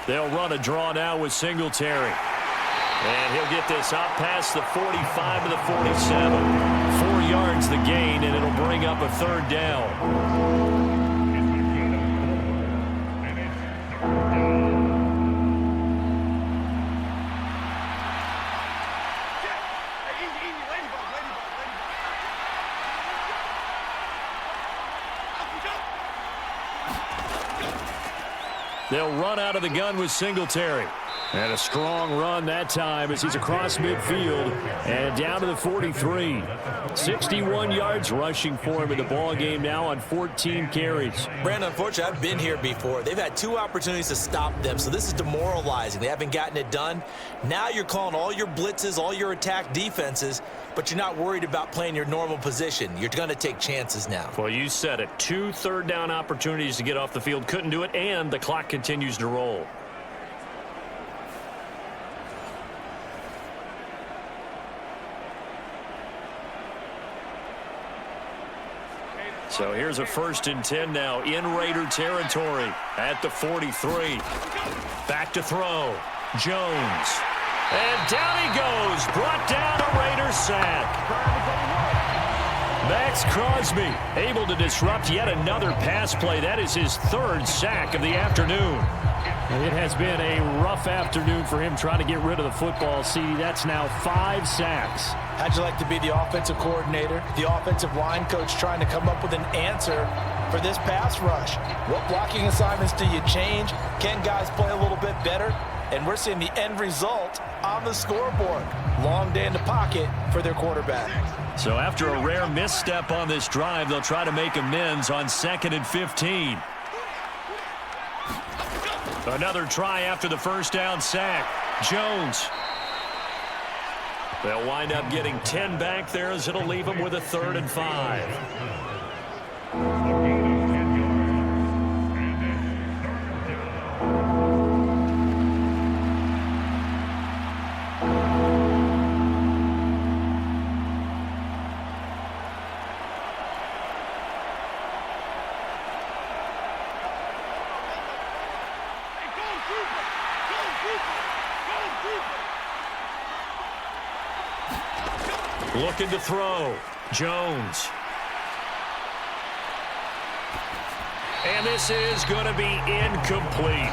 They'll run a draw now with Singletary. And he'll get this out past the 45 to the 47. 4 yards the gain, and it'll bring up a 3rd down. They'll run out of the gun with Singletary. And a strong run that time as he's across midfield and down to the 43. 61 yards rushing for him in the ball game now on 14 carries. Brandon, unfortunately, I've been here before. They've had 2 opportunities to stop them, so this is demoralizing. They haven't gotten it done. Now you're calling all your blitzes, all your attack defenses, but you're not worried about playing your normal position. You're going to take chances now. Well, you said it. 2 third-down opportunities to get off the field. Couldn't do it, and the clock continues to roll. So here's a 1st and 10 now in Raider territory at the 43. Back to throw. Jones. And down he goes. Brought down a Raider sack. Max Crosby able to disrupt yet another pass play. That is his 3rd sack of the afternoon. It has been a rough afternoon for him trying to get rid of the football. CD, that's now 5 sacks. How'd you like to be the offensive coordinator, the offensive line coach trying to come up with an answer for this pass rush? What blocking assignments do you change? Can guys play a little bit better? And we're seeing the end result on the scoreboard. Long day in the pocket for their quarterback. So after a rare misstep on this drive, they'll try to make amends on 2nd and 15. Another try after the 1st down sack. Jones. They'll wind up getting 10 back there as it'll leave them with a 3rd and 5. Looking to throw. Jones. And this is going to be incomplete.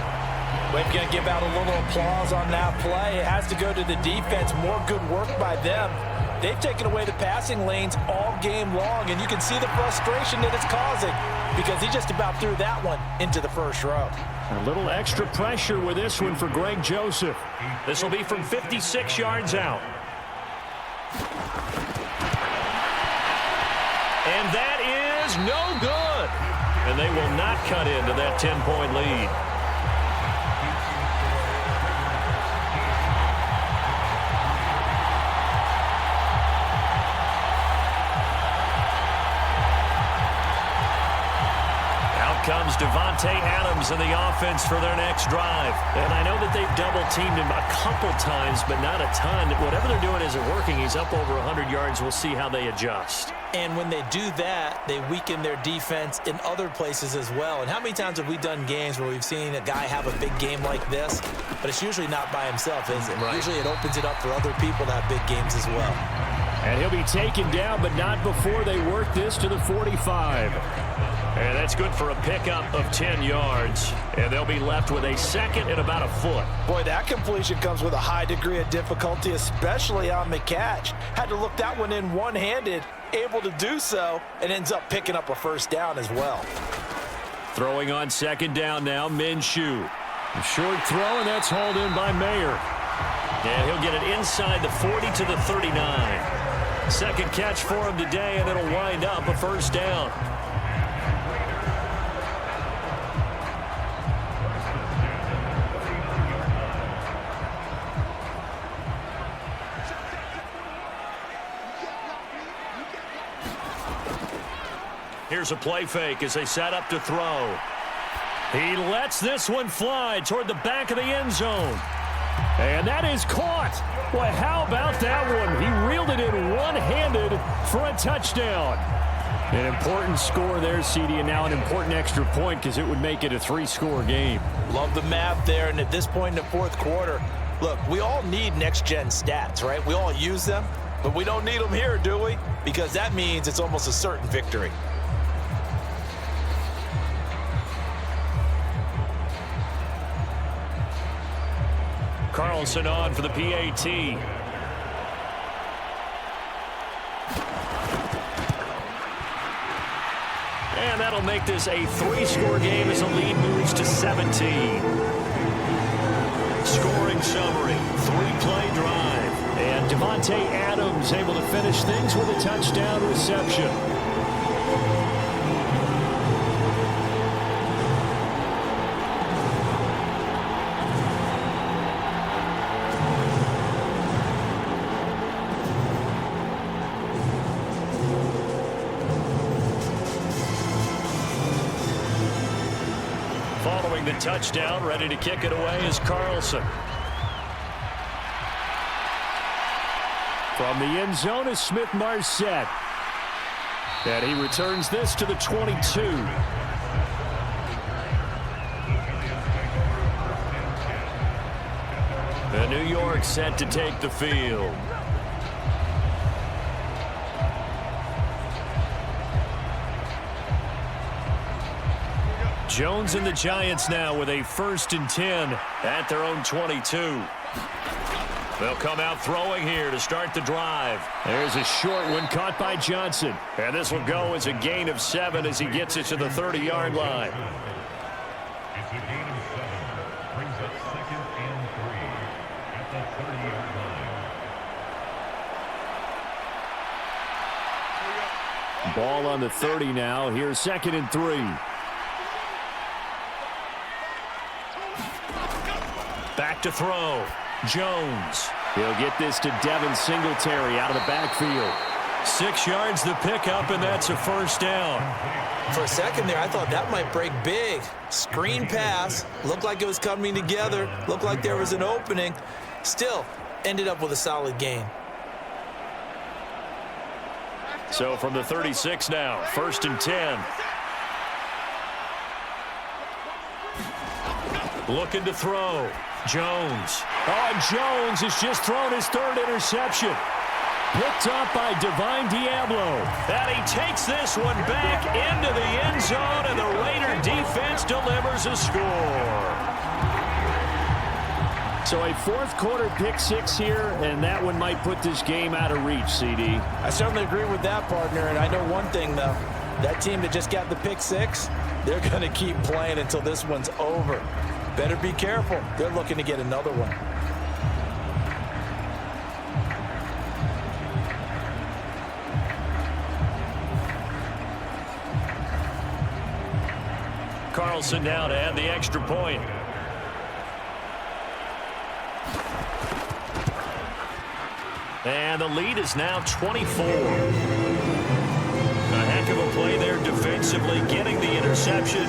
We're going to give out a little applause on that play. It has to go to the defense. More good work by them. They've taken away the passing lanes all game long, and you can see the frustration that it's causing because he just about threw that one into the 1st row. A little extra pressure with this one for Greg Joseph. This will be from 56 yards out. And that is no good. And they will not cut into that 10-point lead. Comes Devontae Adams in the offense for their next drive. And I know that they've double-teamed him a couple times, but not a ton. Whatever they're doing isn't working. He's up over 100 yards. We'll see how they adjust. And when they do that, they weaken their defense in other places as well. And how many times have we done games where we've seen a guy have a big game like this, but it's usually not by himself, is it? Right. Usually it opens it up for other people to have big games as well. And he'll be taken down, but not before they work this to the 45. And that's good for a pickup of 10 yards. And they'll be left with a 2nd and about a foot. Boy, that completion comes with a high degree of difficulty, especially on the catch. Had to look that one in one-handed, able to do so, and ends up picking up a 1st down as well. Throwing on 2nd down now, Minshew. A short throw, and that's hauled in by Mayer. And he'll get it inside the 40 to the 39. 2nd catch for him today, and it'll wind up a 1st down. Here's a play fake as they set up to throw. He lets this one fly toward the back of the end zone. And that is caught. Boy, how about that one? He reeled it in one-handed for a touchdown. An important score there, CD, and now an important extra point because it would make it a 3-score game. Love the math there, and at this point in the 4th quarter, look, we all need next-gen stats, right? We all use them, but we don't need them here, do we? Because that means it's almost a certain victory. Carlson on for the PAT. And that'll make this a 3-score game as the lead moves to 17. scoring summary. 3-play drive. And Devontae Adams able to finish things with a touchdown reception. Following the touchdown, ready to kick it away is Carlson. From the end zone is Smith-Marset. And he returns this to the 22. And New York set to take the field. Jones and the Giants now with a 1st and 10 at their own 22. They'll come out throwing here to start the drive. There's a short one caught by Johnson. And this will go as a gain of 7 as he gets it to the 30-yard line. It's a gain of 7. Brings up 2nd and 3 at the 30-yard line. Ball on the 30 now. Here's 2nd and 3. Back to throw. Jones. He'll get this to Devin Singletary out of the backfield. 6 yards the pickup, and that's a 1st down. For a second there, I thought that might break big. Screen pass. Looked like it was coming together. Looked like there was an opening. Still, ended up with a solid gain. So from the 36 now, 1st and 10. Looking to throw. Jones. Oh, and Jones has just thrown his 3rd interception. Picked up by Divine Diablo. And he takes this one back into the end zone, and the Raider defense delivers a score. So a 4th quarter pick 6 here, and that one might put this game out of reach, CD. I certainly agree with that, partner, and I know one thing, though. That team that just got the pick 6, they're going to keep playing until this one's over. Better be careful. They're looking to get another one. Carlson now to add the extra point. And the lead is now 24. A heck of a play there defensively, getting the interception,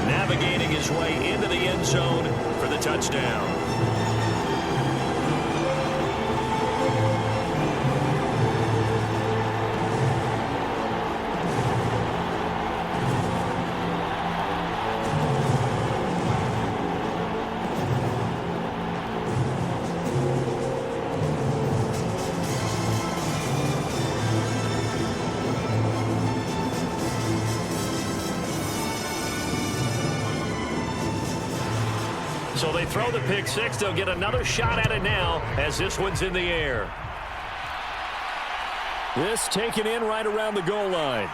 navigating his way into the end zone for the touchdown. So they throw the pick 6. They'll get another shot at it now as this one's in the air. This taken in right around the goal line.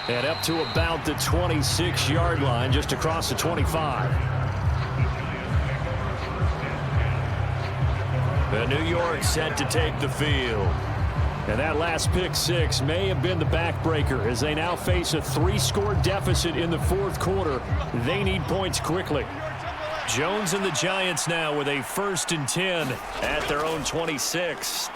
And up to about the 26-yard line, just across the 25. The New York set to take the field. And that last pick 6 may have been the backbreaker as they now face a 3-score deficit in the 4th quarter. They need points quickly. Jones and the Giants now with a 1st and 10 at their own 26.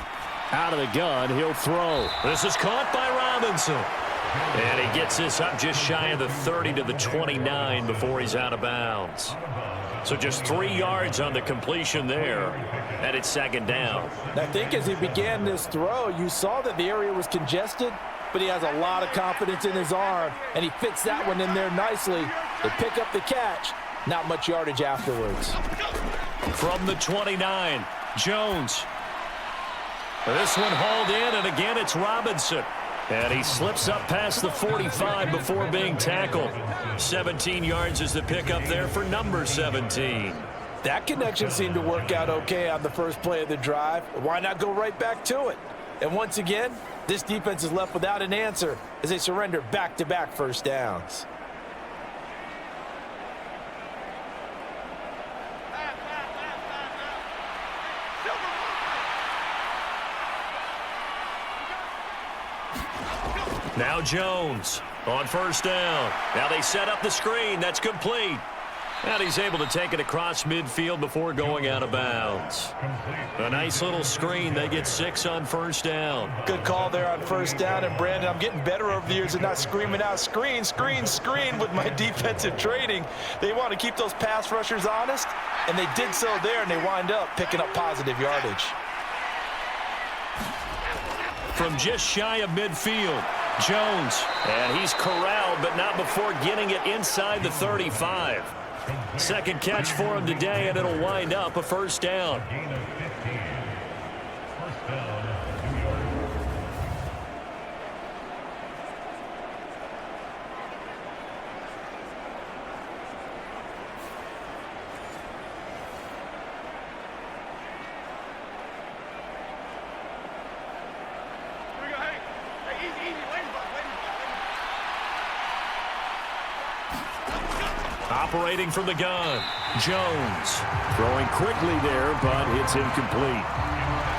Out of the gun, he'll throw. This is caught by Robinson. And he gets this up just shy of the 30 to the 29 before he's out of bounds. So just 3 yards on the completion there. And it's 2nd down. I think as he began this throw, you saw that the area was congested, but he has a lot of confidence in his arm, and he fits that one in there nicely. They pick up the catch. Not much yardage afterwards. From the 29, Jones. This one hauled in, and again it's Robinson. And he slips up past the 45 before being tackled. 17 yards is the pickup there for number 17. That connection seemed to work out okay on the first play of the drive. Why not go right back to it? And once again, this defense is left without an answer as they surrender back-to-back 1st downs. Now Jones on first down. Now they set up the screen. That's complete. And he's able to take it across midfield before going out of bounds. A nice little screen. They get 6 on first down. Good call there on first down. And, Brandon, I'm getting better over the years and not screaming out screen, screen, screen with my defensive training. They want to keep those pass rushers honest, and they did so there, and they wind up picking up positive yardage. From just shy of midfield, Jones. And he's corralled, but not before getting it inside the 35. Second catch for him today, and it'll wind up a first down. Gain of 15. First down, New York. Operating from the gun, Jones. Throwing quickly there, but it's incomplete.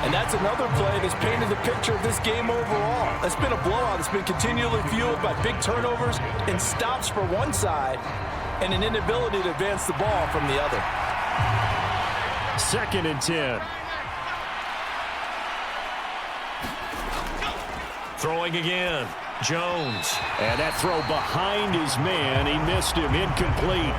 And that's another play that's painted the picture of this game overall. It's been a blowout. It's been continually fueled by big turnovers and stops for one side and an inability to advance the ball from the other. 2nd and 10. Throwing again, Jones. And that throw behind his man. He missed him. Incomplete.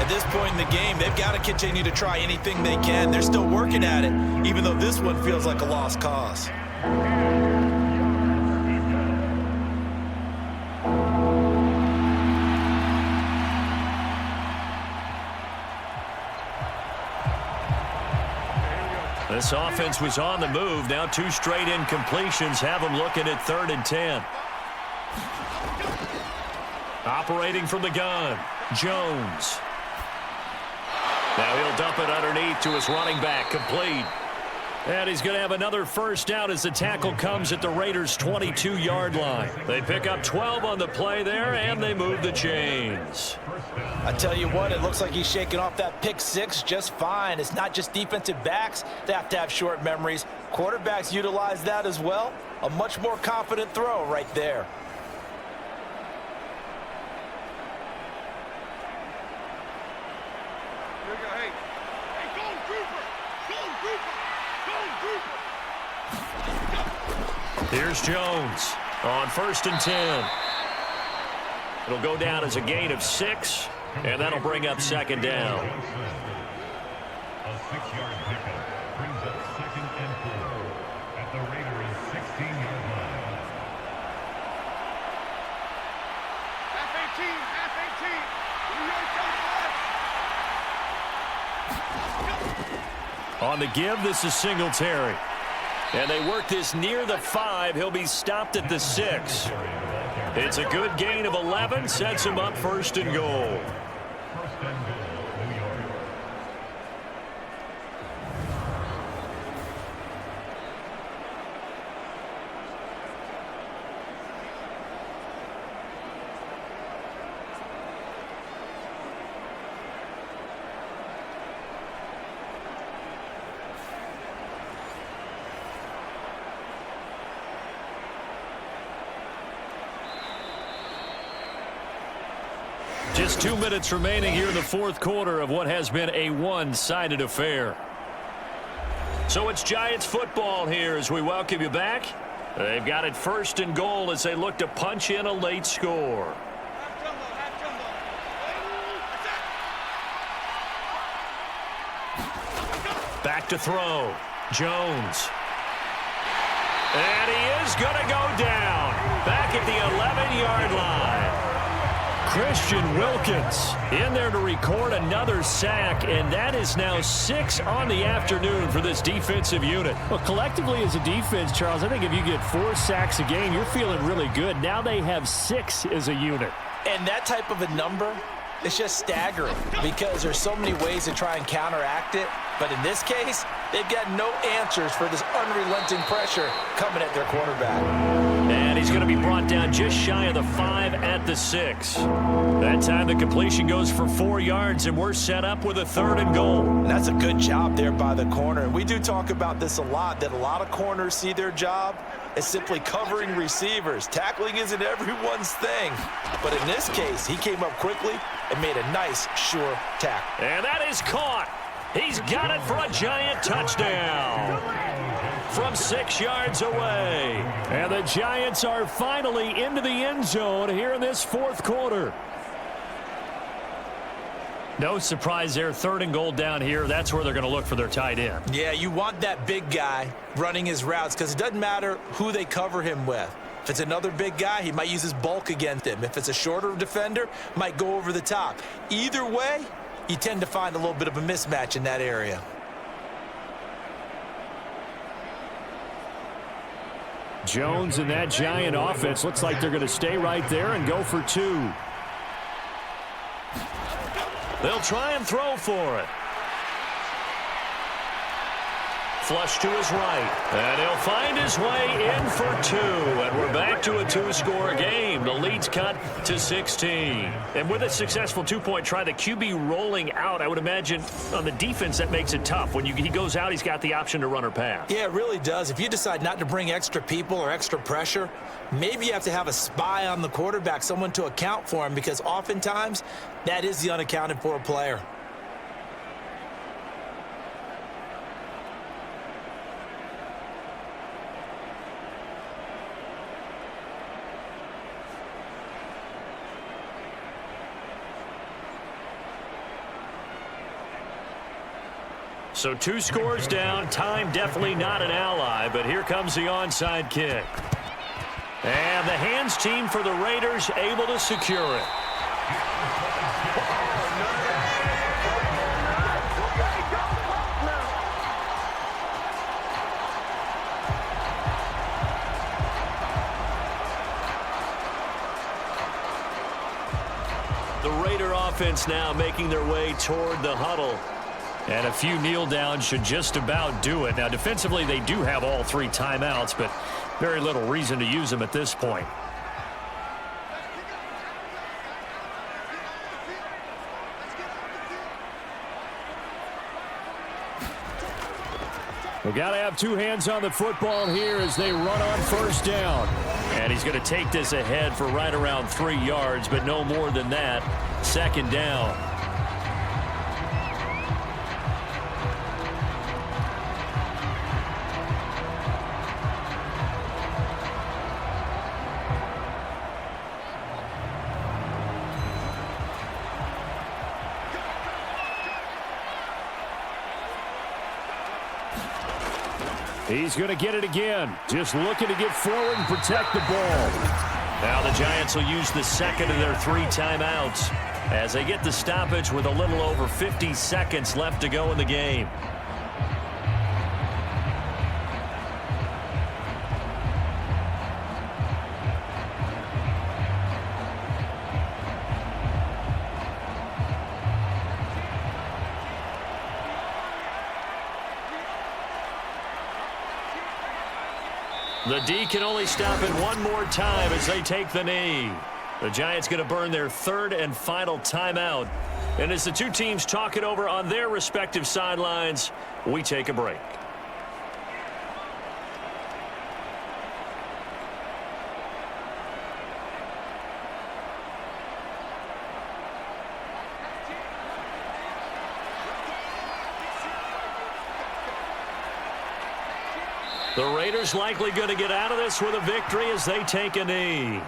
At this point in the game, they've got to continue to try anything they can. They're still working at it, even though this one feels like a lost cause. This offense was on the move. Now 2 straight incompletions have them looking at 3rd and 10. Operating from the gun, Jones. Now he'll dump it underneath to his running back, complete. And he's going to have another first down as the tackle comes at the Raiders' 22-yard line. They pick up 12 on the play there, and they move the chains. I tell you what, it looks like he's shaking off that pick 6 just fine. It's not just defensive backs that have to have short memories. Quarterbacks utilize that as well. A much more confident throw right there. Here's Jones on 1st and 10. It'll go down as a gain of 6, and that'll bring up 2nd down. A 6-yard pickup brings up 2nd and 4 at the Raiders' 16-yard line. On the give, this is Singletary. And they work this near the 5. He'll be stopped at the 6. It's a good gain of 11. Sets him up 1st and goal. 1st and goal, New York. Just 2 minutes remaining here in the 4th quarter of what has been a one-sided affair. So it's Giants football here as we welcome you back. They've got it 1st and goal as they look to punch in a late score. Back to throw. Jones. And he is going to go down. Back at the 11-yard line. Christian Wilkins in there to record another sack, and that is now 6 on the afternoon for this defensive unit. Well, collectively as a defense, Charles, I think if you get 4 sacks a game, you're feeling really good. Now they have 6 as a unit. And that type of a number, it's just staggering because there's so many ways to try and counteract it. But in this case, they've got no answers for this unrelenting pressure coming at their quarterback. And he's going to be brought down just shy of the 5 at the 6. That time the completion goes for 4 yards, and we're set up with a 3rd and goal. And that's a good job there by the corner. And we do talk about this a lot, that a lot of corners see their job as simply covering receivers. Tackling isn't everyone's thing. But in this case, he came up quickly and made a nice, sure tackle. And that is caught. He's got it for a Giant touchdown from 6 yards away. And the Giants are finally into the end zone here in this fourth quarter. No surprise there. 3rd and goal down here. That's where they're going to look for their tight end. Yeah, you want that big guy running his routes because it doesn't matter who they cover him with. If it's another big guy, he might use his bulk against him. If it's a shorter defender, might go over the top. Either way, you tend to find a little bit of a mismatch in that area. Jones and that Giant offense looks like they're going to stay right there and go for 2. They'll try and throw for it. Flush to his right. And he'll find his way in for 2. And we're back to a 2-score game. The lead's cut to 16. And with a successful 2-point try, the QB rolling out, I would imagine on the defense that makes it tough. When he goes out, he's got the option to run or pass. Yeah, it really does. If you decide not to bring extra people or extra pressure, maybe you have to have a spy on the quarterback, someone to account for him, because oftentimes that is the unaccounted for player. So 2 scores down. Time definitely not an ally, but here comes the onside kick. And the hands team for the Raiders able to secure it. The Raider offense now making their way toward the huddle. And a few kneel downs should just about do it. Now, defensively, they do have all 3 timeouts, but very little reason to use them at this point. We've got to have 2 hands on the football here as they run on 1st down. And he's going to take this ahead for right around 3 yards, but no more than that. 2nd down. He's going to get it again. Just looking to get forward and protect the ball. Now the Giants will use the 2nd of their 3 timeouts as they get the stoppage with a little over 50 seconds left to go in the game. The D can only stop it one more time as they take the knee. The Giants going to burn their 3rd and final timeout. And as the 2 teams talk it over on their respective sidelines, we take a break. The Raiders likely going to get out of this with a victory as they take a knee.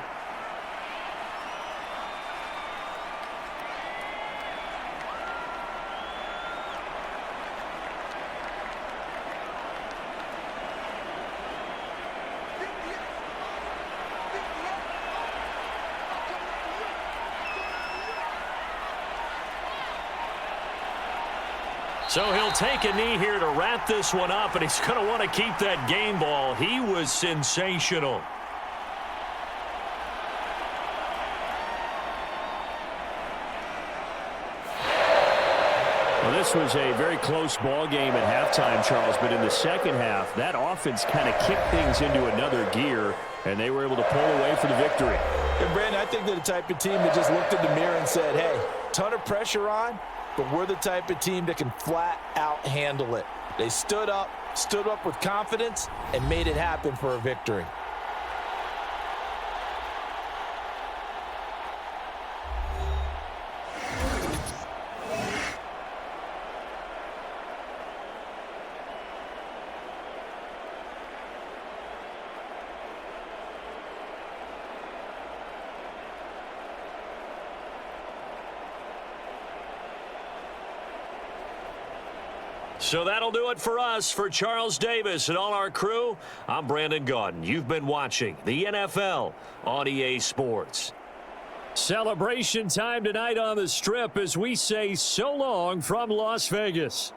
So he'll take a knee here to wrap this one up, and he's going to want to keep that game ball. He was sensational. Well, this was a very close ball game at halftime, Charles, but in the second half, that offense kind of kicked things into another gear, and they were able to pull away for the victory. And, Brandon, I think they're the type of team that just looked in the mirror and said, hey, ton of pressure on, but we're the type of team that can flat out handle it. They stood up, stood up with confidence, and made it happen for a victory. So that'll do it for us. For Charles Davis and all our crew, I'm Brandon Gaudin. You've been watching the NFL on EA Sports. Celebration time tonight on the Strip as we say so long from Las Vegas.